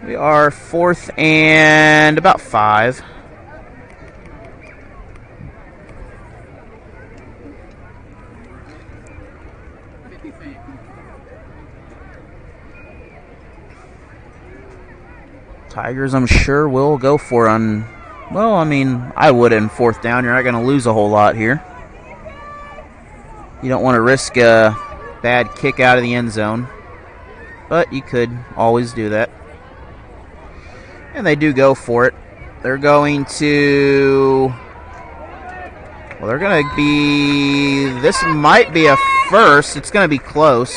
A: We are fourth and about 5. Tigers, I'm sure, will go for on. Well, I mean, I would in fourth down. You're not going to lose a whole lot here. You don't want to risk a bad kick out of the end zone, but you could always do that. And they do go for it. They're going to. Well, they're going to be. This might be a first. It's going to be close.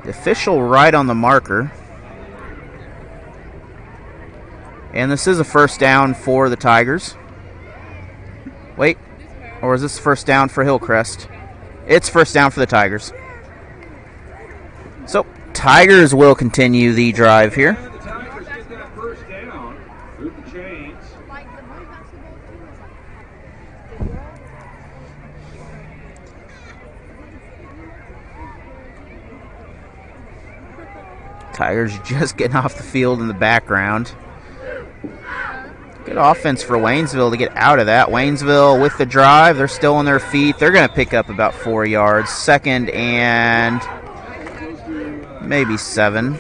A: The official right on the marker. And this is a first down for the Tigers. Wait, or is this first down for Hillcrest? It's first down for the Tigers. So, Tigers will continue the drive here.
C: The Tigers get that first down. Move the chains.
A: Tigers just getting off the field in the background. Good offense for Waynesville to get out of that. Waynesville with the drive. They're still on their feet. They're going to pick up about 4 yards. 2nd and maybe 7.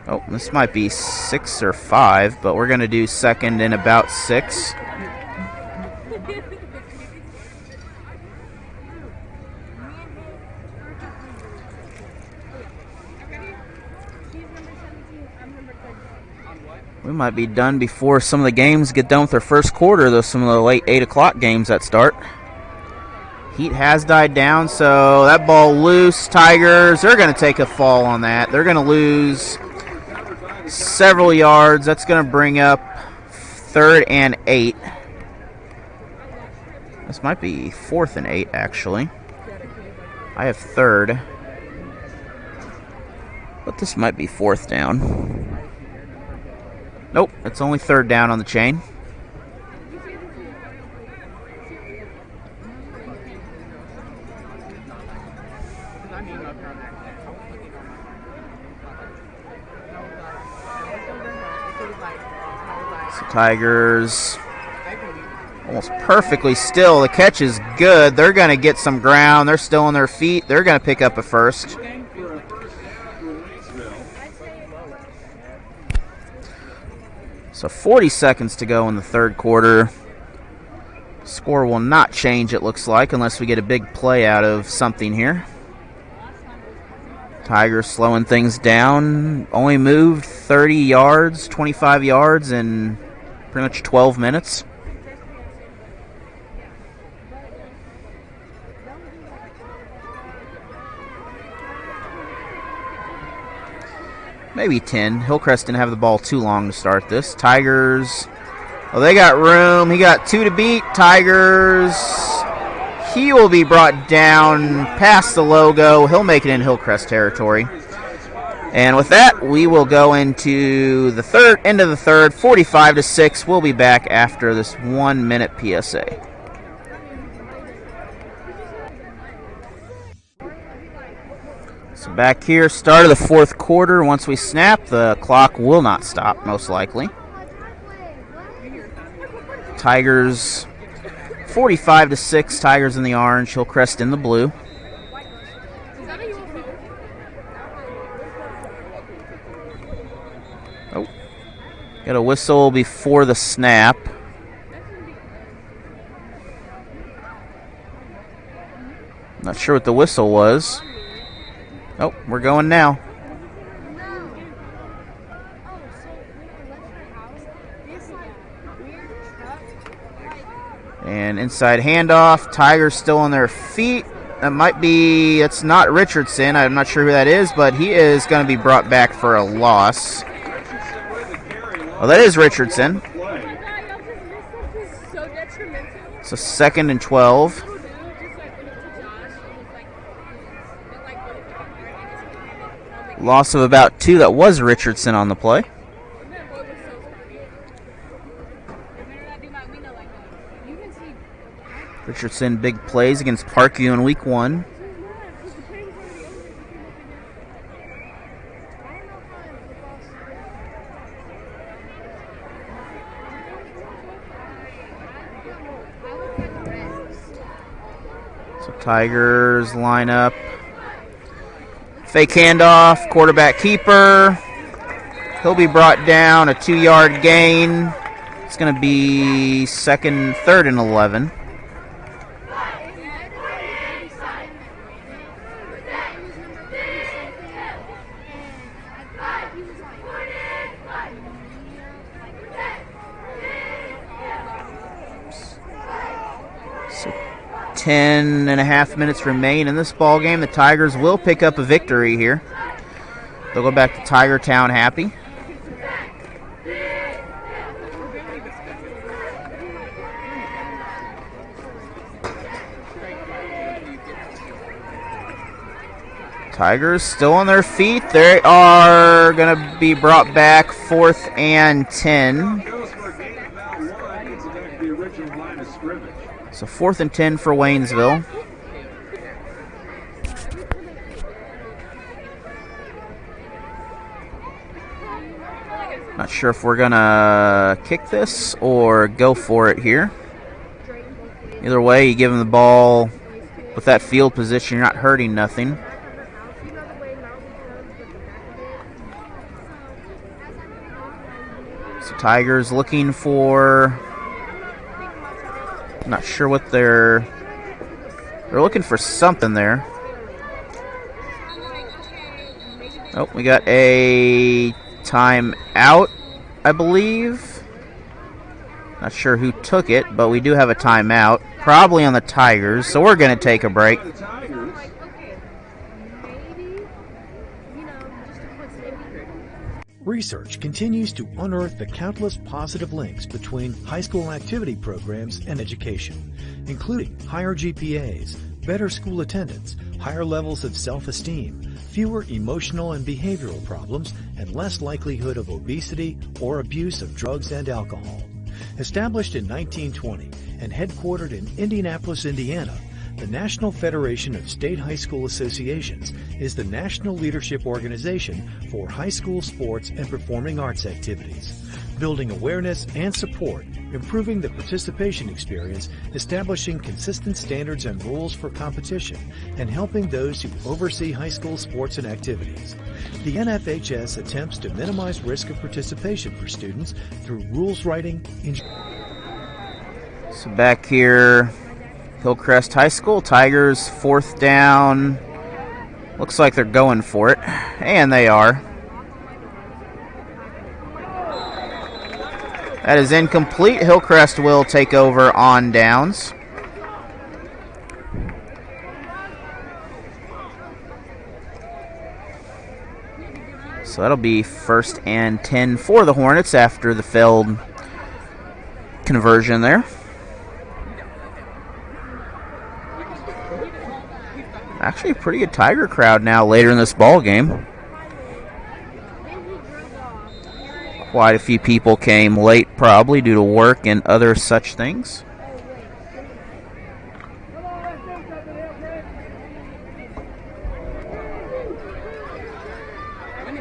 A: Oh, this might be 6 or 5, but we're going to do 2nd and about 6. We might be done before some of the games get done with their first quarter, though some of the late 8 o'clock games that start. Heat has died down, so that ball loose. Tigers, they're going to take a fall on that. They're going to lose several yards. That's going to bring up 3rd and 8. This might be 4th and 8, actually. I have 3rd. But this might be 4th down. Nope, it's only 3rd down on the chain. So Tigers almost perfectly still. The catch is good. They're going to get some ground. They're still on their feet. They're going to pick up a first. So 40 seconds to go in the 3rd quarter. Score will not change, it looks like, unless we get a big play out of something here. Tigers slowing things down. Only moved 30 yards, 25 yards in pretty much 12 minutes. Maybe 10. Hillcrest didn't have the ball too long to start this. Tigers, oh, they got room. He got 2 to beat. Tigers, he will be brought down past the logo. He'll make it in Hillcrest territory. And with that, we will go into the end of the 3rd, 45-6. We'll be back after this 1-minute PSA. So back here, start of the 4th quarter. Once we snap, the clock will not stop, most likely. Tigers 45-6. Tigers in the orange, Hillcrest in the blue. Oh, got a whistle before the snap. Not sure what the whistle was. Oh, we're going now. And inside handoff. Tigers still on their feet. That's not Richardson. I'm not sure who that is, but he is going to be brought back for a loss. Oh, that is Richardson. So 2nd and 12. Loss of about 2. That was Richardson on the play. Richardson, big plays against Parkview in week 1. So Tigers line up. Fake handoff, quarterback keeper. He'll be brought down, a 2-yard gain. It's going to be 3rd and 11. So 10.5 minutes remain in this ball game. The Tigers will pick up a victory here. They'll go back to Tiger Town happy. Tigers still on their feet. They are going to be brought back 4th and 10. So 4th and 10 for Waynesville. Not sure if we're going to kick this or go for it here. Either way, you give them the ball with that field position, you're not hurting nothing. So Tigers looking for, not sure what they're looking for something there. Oh, we got a timeout, I believe. Not sure who took it, but we do have a timeout. Probably on the Tigers, so we're going to take a break.
G: Research continues to unearth the countless positive links between high school activity programs and education, including higher GPAs, better school attendance, higher levels of self-esteem, fewer emotional and behavioral problems, and less likelihood of obesity or abuse of drugs and alcohol. Established in 1920 and headquartered in Indianapolis, Indiana, the National Federation of State High School Associations is the national leadership organization for high school sports and performing arts activities, building awareness and support, improving the participation experience, establishing consistent standards and rules for competition, and helping those who oversee high school sports and activities. The NFHS attempts to minimize risk of participation for students through rules writing.
A: So back here, Hillcrest High School, Tigers 4th down. Looks like they're going for it, and they are. That is incomplete. Hillcrest will take over on downs. So that'll be 1st and 10 for the Hornets after the failed conversion there. Actually a pretty good Tiger crowd now later in this ball game. Quite a few people came late probably due to work and other such things.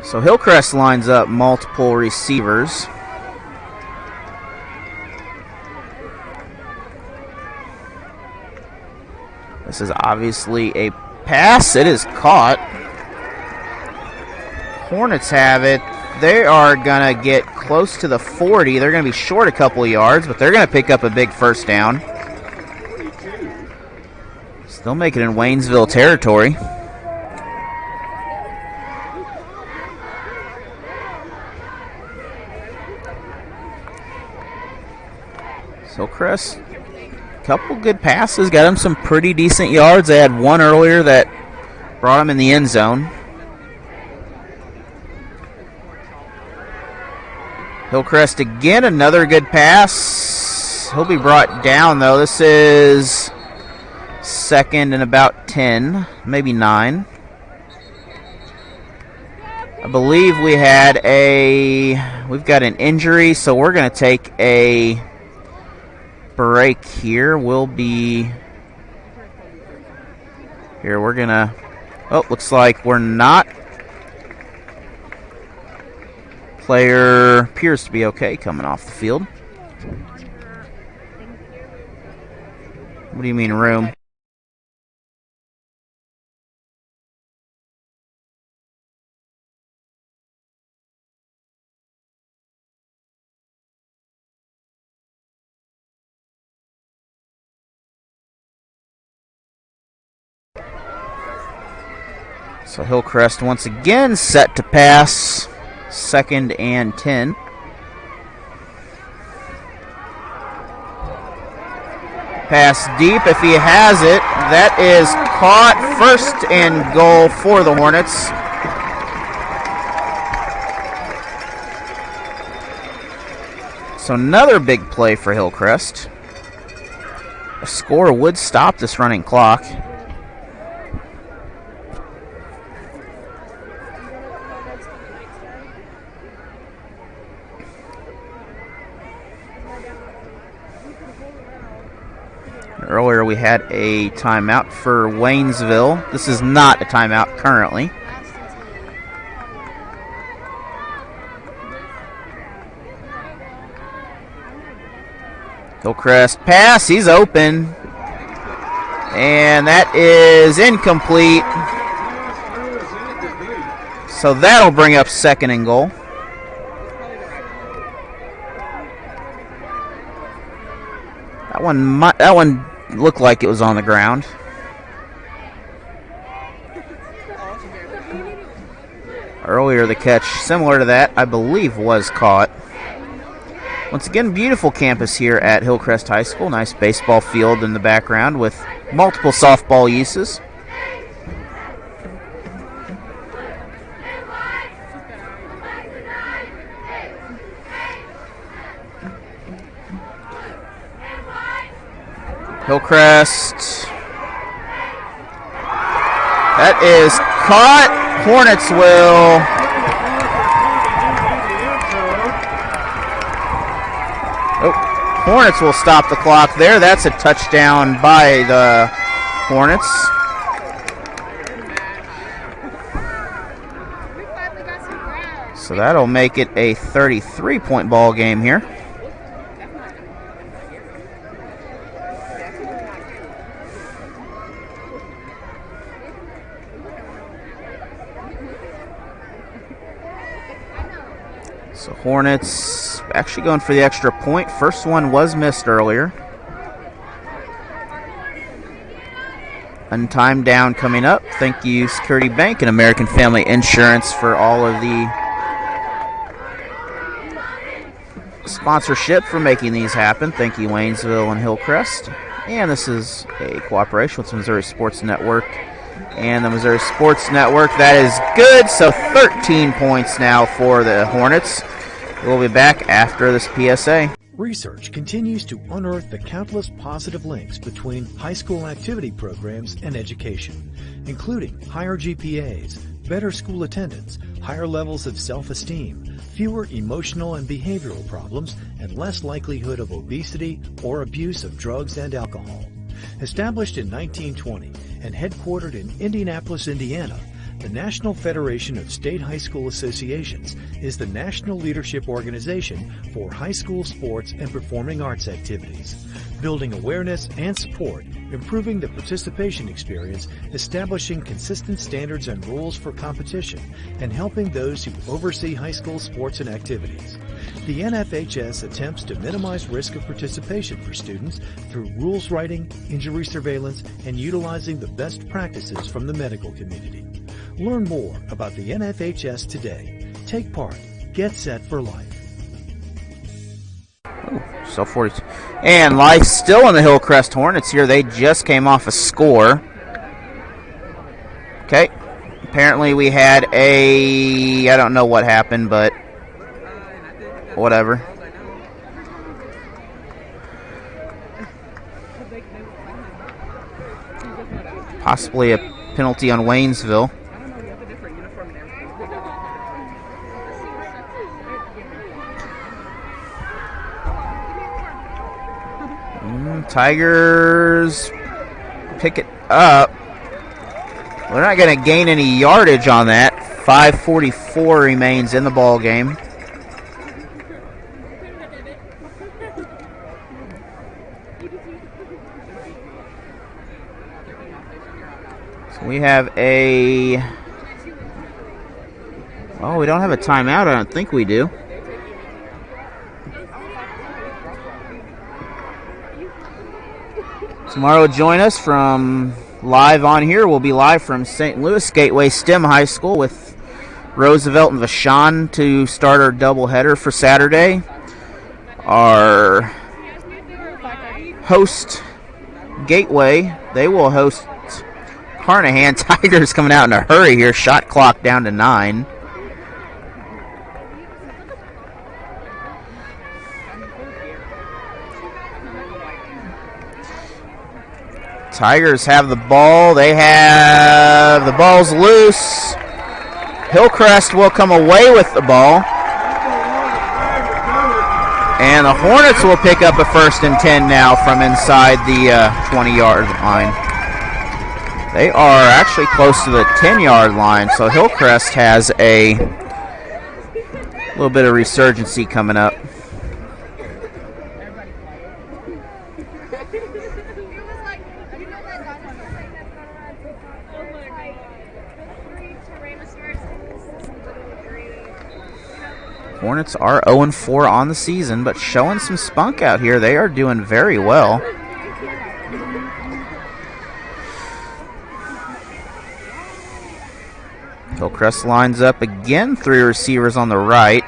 A: So Hillcrest lines up multiple receivers. This is obviously a pass. It is caught. Hornets have it. They are going to get close to the 40. They're going to be short a couple of yards, but they're going to pick up a big 1st down. Still make it in Waynesville territory. Hillcrest, couple good passes, got him some pretty decent yards. They had one earlier that brought him in the end zone. Hillcrest again, another good pass. He'll be brought down though. This is 2nd and about 10, maybe 9. I believe we've got an injury, so we're going to take a break here. We'll be here. We're gonna, looks like we're not. Player appears to be okay coming off the field. What do you mean room? So Hillcrest once again set to pass, 2nd and 10. Pass deep if he has it. That is caught. 1st and goal for the Hornets. So another big play for Hillcrest. A score would stop this running clock. Earlier we had a timeout for Waynesville. This is not a timeout currently. Hillcrest pass, he's open. And that is incomplete. So that'll bring up 2nd and goal. That one looked like it was on the ground. Earlier the catch, similar to that, I believe was caught. Once again, beautiful campus here at Hillcrest High School. Nice baseball field in the background with multiple softball uses. Hillcrest. That is caught. Hornets will Hornets will stop the clock there. That's a touchdown by the Hornets. So that'll make it a 33-point ball game here. So Hornets actually going for the extra point. First one was missed earlier. Untimed down coming up. Thank you, Security Bank and American Family Insurance, for all of the sponsorship for making these happen. Thank you, Waynesville and Hillcrest. And this is a cooperation with the Missouri Sports Network and the Missouri Sports Network. That is good. So 13 points now for the Hornets. We'll be back after this PSA.
G: Research continues to unearth the countless positive links between high school activity programs and education, including higher GPAs, better school attendance, higher levels of self-esteem, fewer emotional and behavioral problems, and less likelihood of obesity or abuse of drugs and alcohol. Established in 1920 and headquartered in Indianapolis, Indiana, the National Federation of State High School Associations is the national leadership organization for high school sports and performing arts activities, building awareness and support, improving the participation experience, establishing consistent standards and rules for competition, and helping those who oversee high school sports and activities. The NFHS attempts to minimize risk of participation for students through rules writing, injury surveillance, and utilizing the best practices from the medical community. Learn more about the NFHS today. Take part. Get set for life.
A: So 42. And life still in the Hillcrest Hornets here. They just came off a score. Okay. Apparently we had I don't know what happened, but whatever. Possibly a penalty on Waynesville. Tigers pick it up. They're not going to gain any yardage on that. 5:44 remains in the ball game. So we have we don't have a timeout. I don't think we do. Tomorrow, join us from live on here. We'll be live from St. Louis Gateway STEM High School with Roosevelt and Vashon to start our doubleheader for Saturday. Our host, Gateway, they will host Carnahan. Tigers coming out in a hurry here. Shot clock down to 9. Tigers have the ball. The ball's loose. Hillcrest will come away with the ball. And the Hornets will pick up a 1st and 10 now from inside the 20-yard line. They are actually close to the 10-yard line, so Hillcrest has a little bit of resurgency coming up. Hornets are 0-4 on the season, but showing some spunk out here. They are doing very well. Hillcrest lines up again. 3 receivers on the right.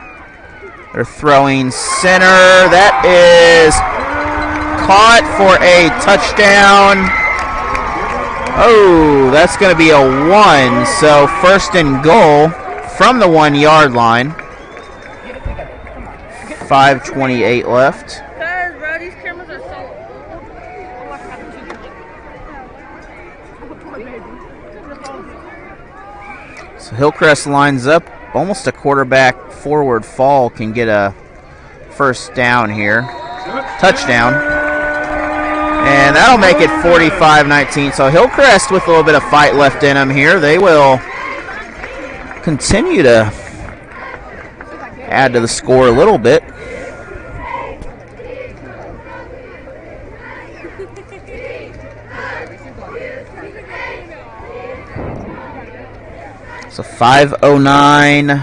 A: They're throwing center. That is caught for a touchdown. Oh, that's going to be a 1. So first and goal from the 1-yard line. 5:28 left.
K: Bro, these cameras are
A: So Hillcrest lines up. Almost a quarterback forward fall can get a first down here. Touchdown. And that'll make it 45-19. So Hillcrest with a little bit of fight left in them here. They will continue to add to the score a little bit. So 5:09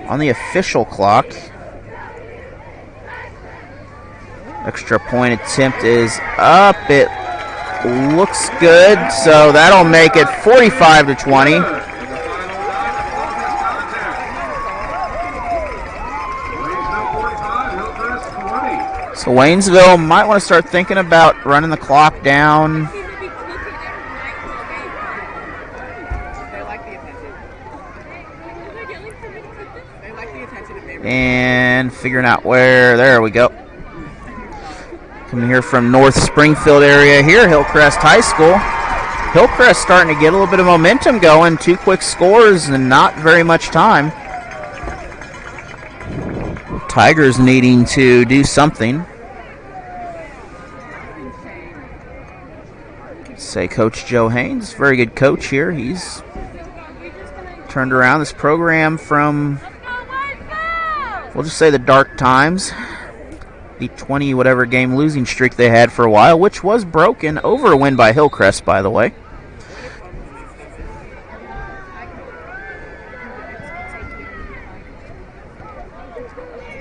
A: on the official clock. Extra point attempt is up. It looks good. So that'll make it 45-20. So Waynesville might want to start thinking about running the clock down. And figuring out where, there we go. Coming here from North Springfield area here, Hillcrest High School. Hillcrest starting to get a little bit of momentum going. 2 quick scores and not very much time. Tigers needing to do something. Say Coach Joe Haynes, very good coach here. He's turned around this program from, we'll just say, the dark times. The 20-whatever game losing streak they had for a while, which was broken over a win by Hillcrest, by the way.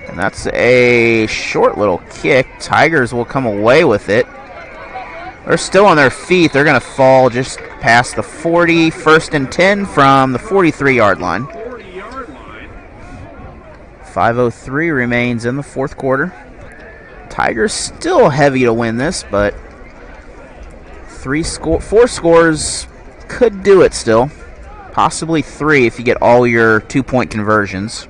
A: And that's a short little kick. Tigers will come away with it. They're still on their feet. They're going to fall just past the 40. 1st and 10 from the 43-yard line. 5:03 remains in the fourth quarter. Tigers still heavy to win this, but 4 scores could do it still. Possibly 3 if you get all your 2-point conversions.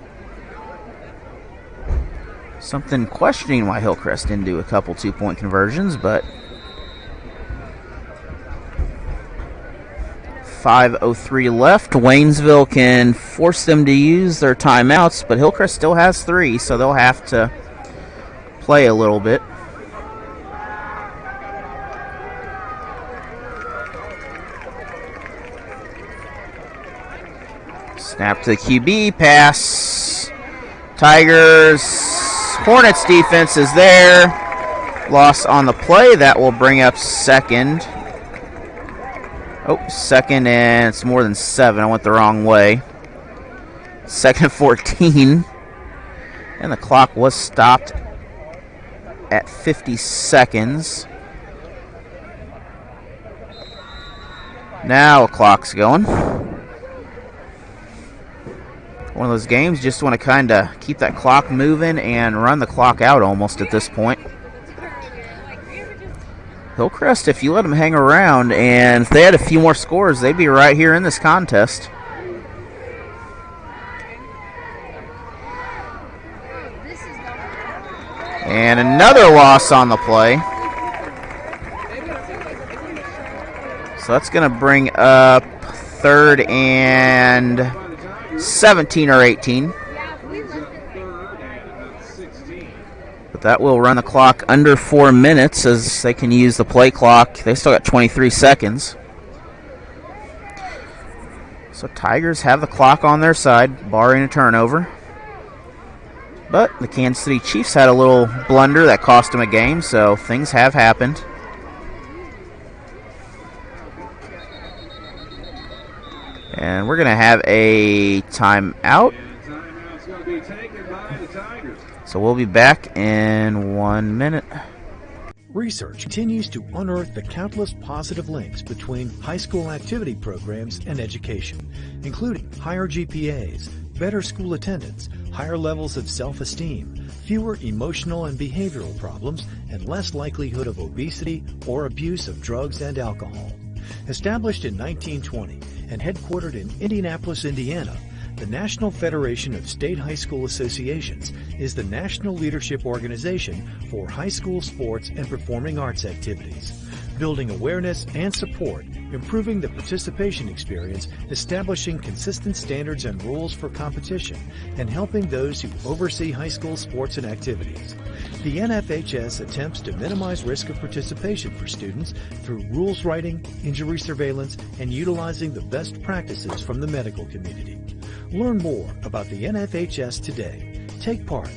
A: Something questioning why Hillcrest didn't do a couple 2-point conversions, but 5:03 left. Waynesville can force them to use their timeouts, but Hillcrest still has 3, so they'll have to play a little bit. Snap to the QB, pass. Tigers. Hornets defense is there. Loss on the play. That will bring up second. Oh, second, and it's more than 7. I went the wrong way. 2nd and 14. And the clock was stopped at 50 seconds. Now a clock's going. One of those games, just want to kind of keep that clock moving and run the clock out almost at this point. Hillcrest, if you let them hang around, and if they had a few more scores, they'd be right here in this contest. And another loss on the play. So that's going to bring up 3rd and 17 or 18. But that will run the clock under 4 minutes as they can use the play clock. They still got 23 seconds. So Tigers have the clock on their side, barring a turnover. But the Kansas City Chiefs had a little blunder that cost them a game, so things have happened. And we're going to have a timeout.
C: be taken by the Tigers.
A: So we'll be back in 1 minute.
G: Research continues to unearth the countless positive links between high school activity programs and education, including higher GPAs, better school attendance, higher levels of self-esteem, fewer emotional and behavioral problems, and less likelihood of obesity or abuse of drugs and alcohol. Established in 1920 and headquartered in Indianapolis, Indiana, the National Federation of State High School Associations is the national leadership organization for high school sports and performing arts activities, building awareness and support, improving the participation experience, establishing consistent standards and rules for competition, and helping those who oversee high school sports and activities. The NFHS attempts to minimize risk of participation for students through rules writing, injury surveillance, and utilizing the best practices from the medical community. Learn more about the NFHS today. Take part.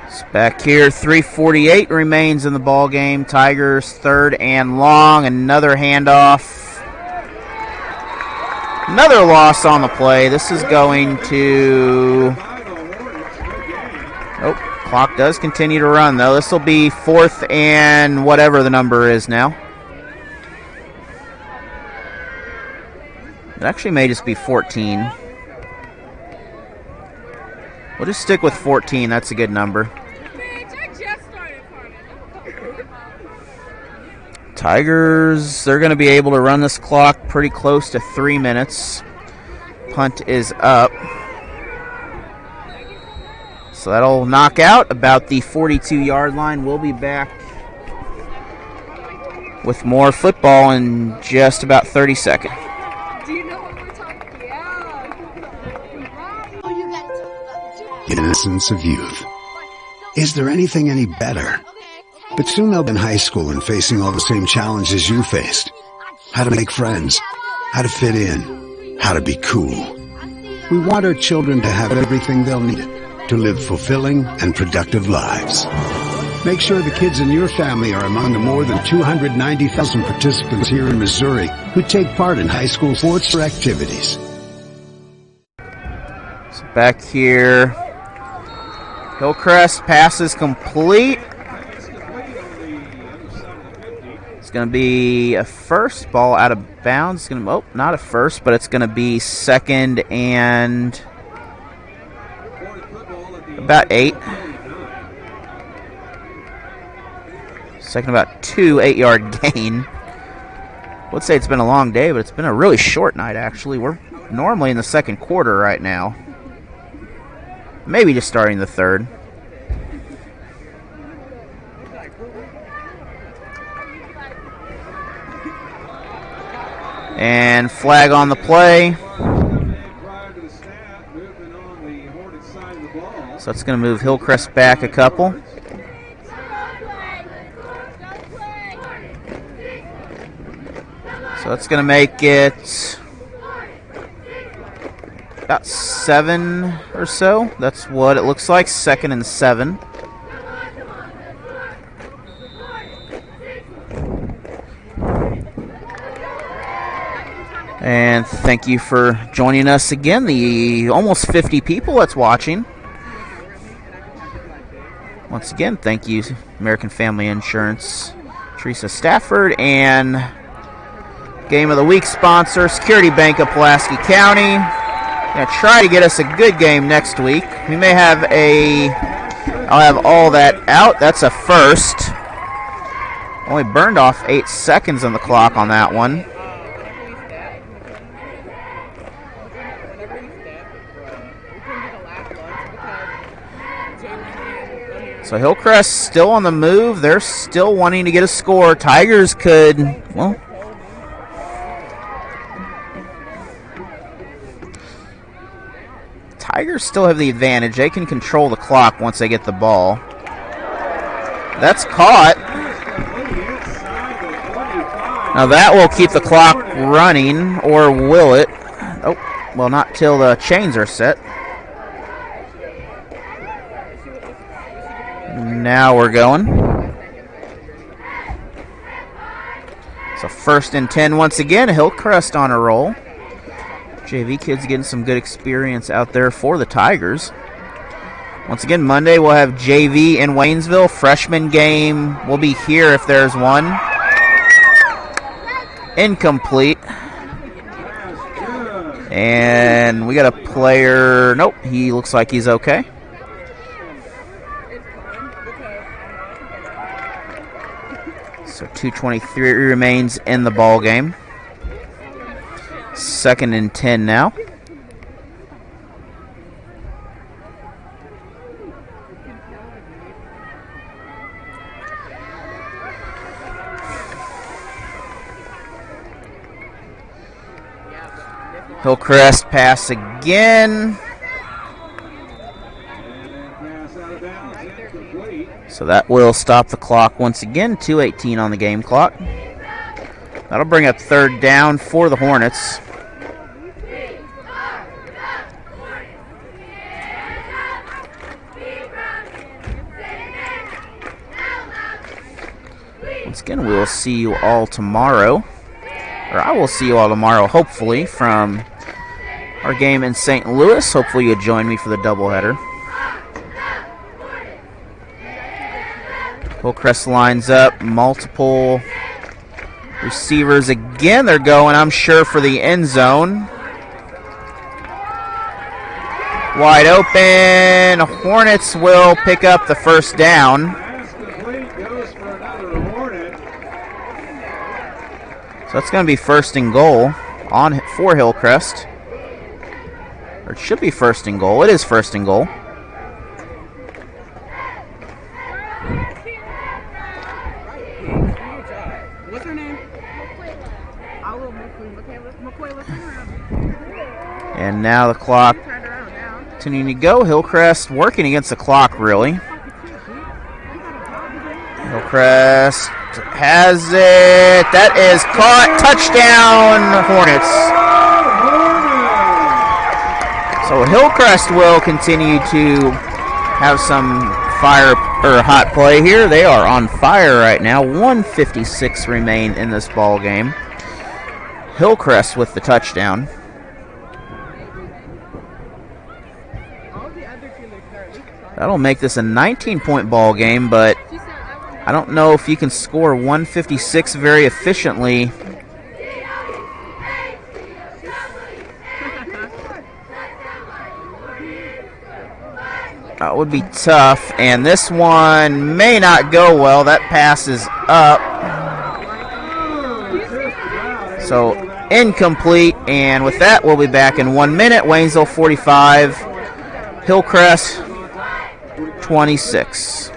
A: It's back here, 3:48 remains in the ball game. Tigers 3rd and long. Another handoff. Another loss on the play. This is going to... Oh, clock does continue to run, though. This will be 4th and whatever the number is now. It actually may just be 14. We'll just stick with 14. That's a good number. Tigers, they're going to be able to run this clock pretty close to 3 minutes. Punt is up. So that'll knock out about the 42-yard line. We'll be back with more football in just about 30 seconds.
B: Innocence of youth. Is there anything any better? But soon they'll be in high school and facing all the same challenges you faced. How to make friends, how to fit in, how to be cool. We want our children to have everything they'll need to live fulfilling and productive lives. Make sure the kids in your family are among the more than 290,000 participants here in Missouri who take part in high school sports or activities.
A: So back here, Hillcrest pass is complete. It's going to be a first, ball out of bounds. It's going to, not a first, but it's going to be 2nd and about 8. 2nd about 2, 8-yard gain. I would say it's been a long day, but it's been a really short night, actually. We're normally in the 2nd quarter right now. Maybe just starting the 3rd. And flag on the play. So that's going to move Hillcrest back a couple. So that's going to make it about 7 or so. That's what it looks like, 2nd and 7. And thank you for joining us again, the almost 50 people that's watching. Once again, thank you, American Family Insurance, Teresa Stafford, and Game of the Week sponsor, Security Bank of Pulaski County. Gonna try to get us a good game next week. We may have I'll have all that out. That's a first. Only burned off 8 seconds on the clock on that one. So Hillcrest still on the move. They're still wanting to get a score. Tigers could, well, Tigers still have the advantage. They can control the clock once they get the ball. That's caught. Now that will keep the clock running, or will it? Oh, well, not till the chains are set. Now we're going. So 1st and 10 once again. Hillcrest on a roll. JV kids getting some good experience out there for the Tigers. Once again, Monday we'll have JV in Waynesville. Freshman game will be here if there's one. Incomplete. And we got a player. Nope, he looks like he's okay. So 2:23 remains in the ball game. 2nd and 10 now. Hillcrest pass again. So that will stop the clock once again. 2:18 on the game clock. That'll bring up 3rd down for the Hornets. Once again, we will see you all tomorrow. Or I will see you all tomorrow, hopefully, from our game in St. Louis. Hopefully you'll join me for the doubleheader. Hillcrest lines up, multiple receivers again. They're going, I'm sure, for the end zone. Wide open. Hornets will pick up the 1st down. So it's going to be 1st and goal for Hillcrest. Or it should be 1st and goal. It is 1st and goal.
L: What's her name?
A: And now the clock continuing to go. Hillcrest working against the clock, really. Hillcrest has it. That is caught. Touchdown, Hornets. So Hillcrest will continue to have some hot play here. They are on fire right now. 1:56 remain in this ball game. Hillcrest with the touchdown. That'll make this a 19-point ball game, but I don't know if you can score 156 very efficiently. That would be tough, and this one may not go well. That pass is up. So incomplete, and with that, we'll be back in 1 minute. Waynesville 45, Hillcrest 26.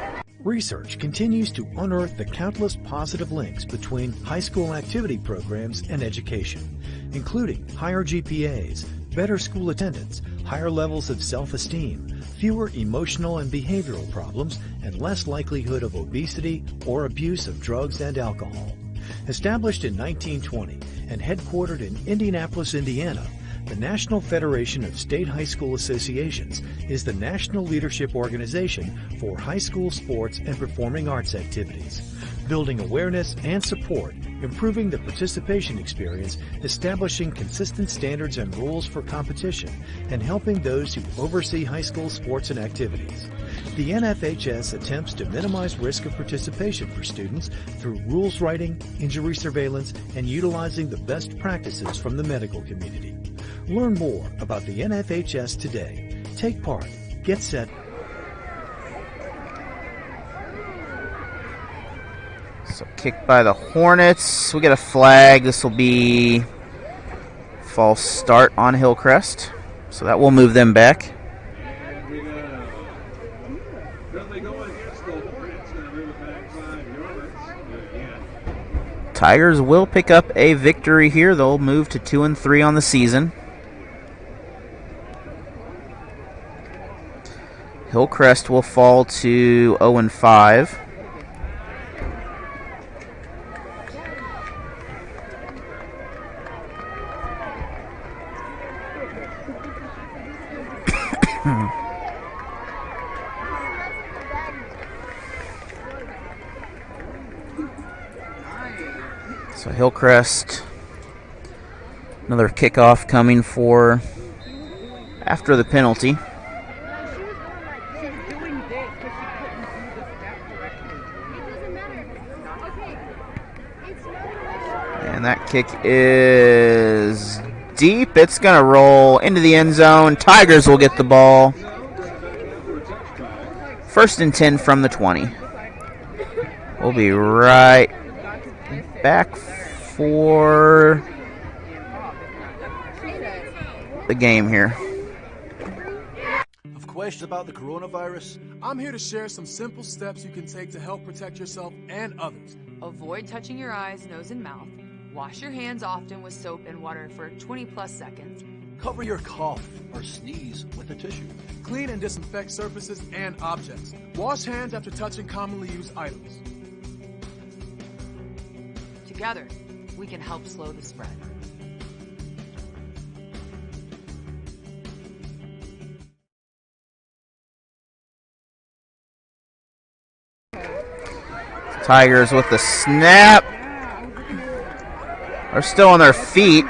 G: Research continues to unearth the countless positive links between high school activity programs and education, including higher GPAs, better school attendance, higher levels of self-esteem, fewer emotional and behavioral problems, and less likelihood of obesity or abuse of drugs and alcohol. Established in 1920 and headquartered in Indianapolis, Indiana, the National Federation of State High School Associations is the national leadership organization for high school sports and performing arts activities, building awareness and support, improving the participation experience, establishing consistent standards and rules for competition, and helping those who oversee high school sports and activities. The NFHS attempts to minimize risk of participation for students through rules writing, injury surveillance, and utilizing the best practices from the medical community. Learn more about the NFHS today. Take part. Get set.
A: So kicked by the Hornets. We get a flag. This will be false start on Hillcrest. So that will move them back. Tigers will pick up a victory here. They'll move to 2-3 on the season. Hillcrest will fall to 0-5. So Hillcrest Another kickoff coming for after the penalty. And that kick is deep. It's going to roll into the end zone. Tigers will get the ball. 1st and 10 from the 20. We'll be right back for the game here.
F: Of questions about the coronavirus?
D: I'm here to share some simple steps you can take to help protect yourself and others.
E: Avoid touching your eyes, nose, and mouth. Wash your hands often with soap and water for 20+ seconds.
F: Cover your cough or sneeze with a tissue.
D: Clean and disinfect surfaces and objects. Wash hands after touching commonly used items.
E: Together, we can help slow the spread.
A: Tigers with the snap. They're still on their feet.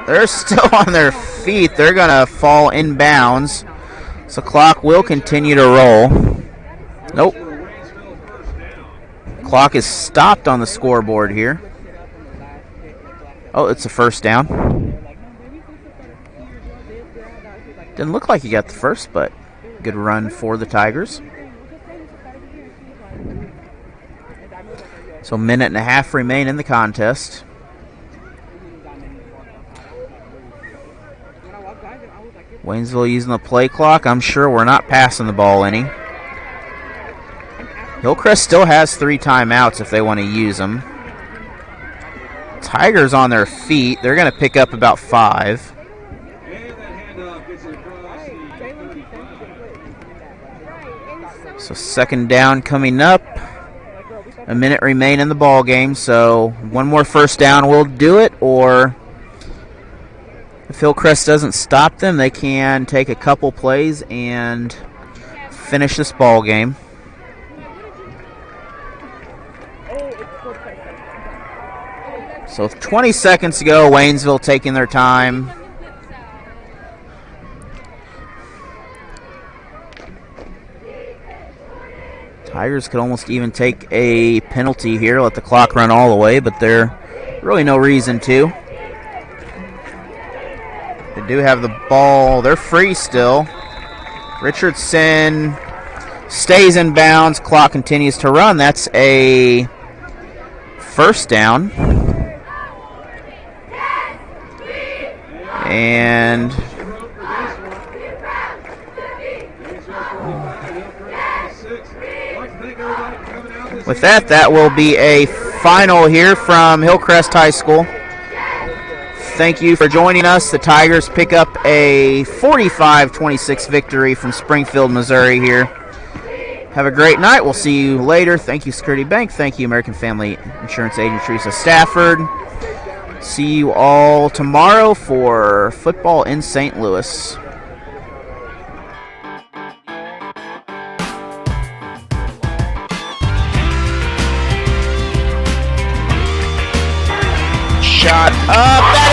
A: They're still on their feet. They're going to fall inbounds. So clock will continue to roll. Nope. Clock is stopped on the scoreboard here. Oh, it's a first down. Didn't look like he got the first, but good run for the Tigers. So 1.5 remain in the contest. Waynesville using the play clock. I'm sure we're not passing the ball any. Hillcrest still has 3 timeouts if they want to use them. Tigers on their feet. They're going to pick up about 5. So 2nd down coming up. A minute remain in the ball game, so one more first down will do it, or if Hillcrest doesn't stop them, they can take a couple plays and finish this ball game. So with 20 seconds to go, Waynesville taking their time. Tigers could almost even take a penalty here, let the clock run all the way, but there's really no reason to. They do have the ball. They're free still. Richardson stays in bounds. Clock continues to run. That's a first down. And with that, that will be a final here from Hillcrest High School. Thank you for joining us. The Tigers pick up a 45-26 victory from Springfield, Missouri here. Have a great night. We'll see you later. Thank you, Security Bank. Thank you, American Family Insurance Agent Teresa Stafford. See you all tomorrow for football in St. Louis. Shot up.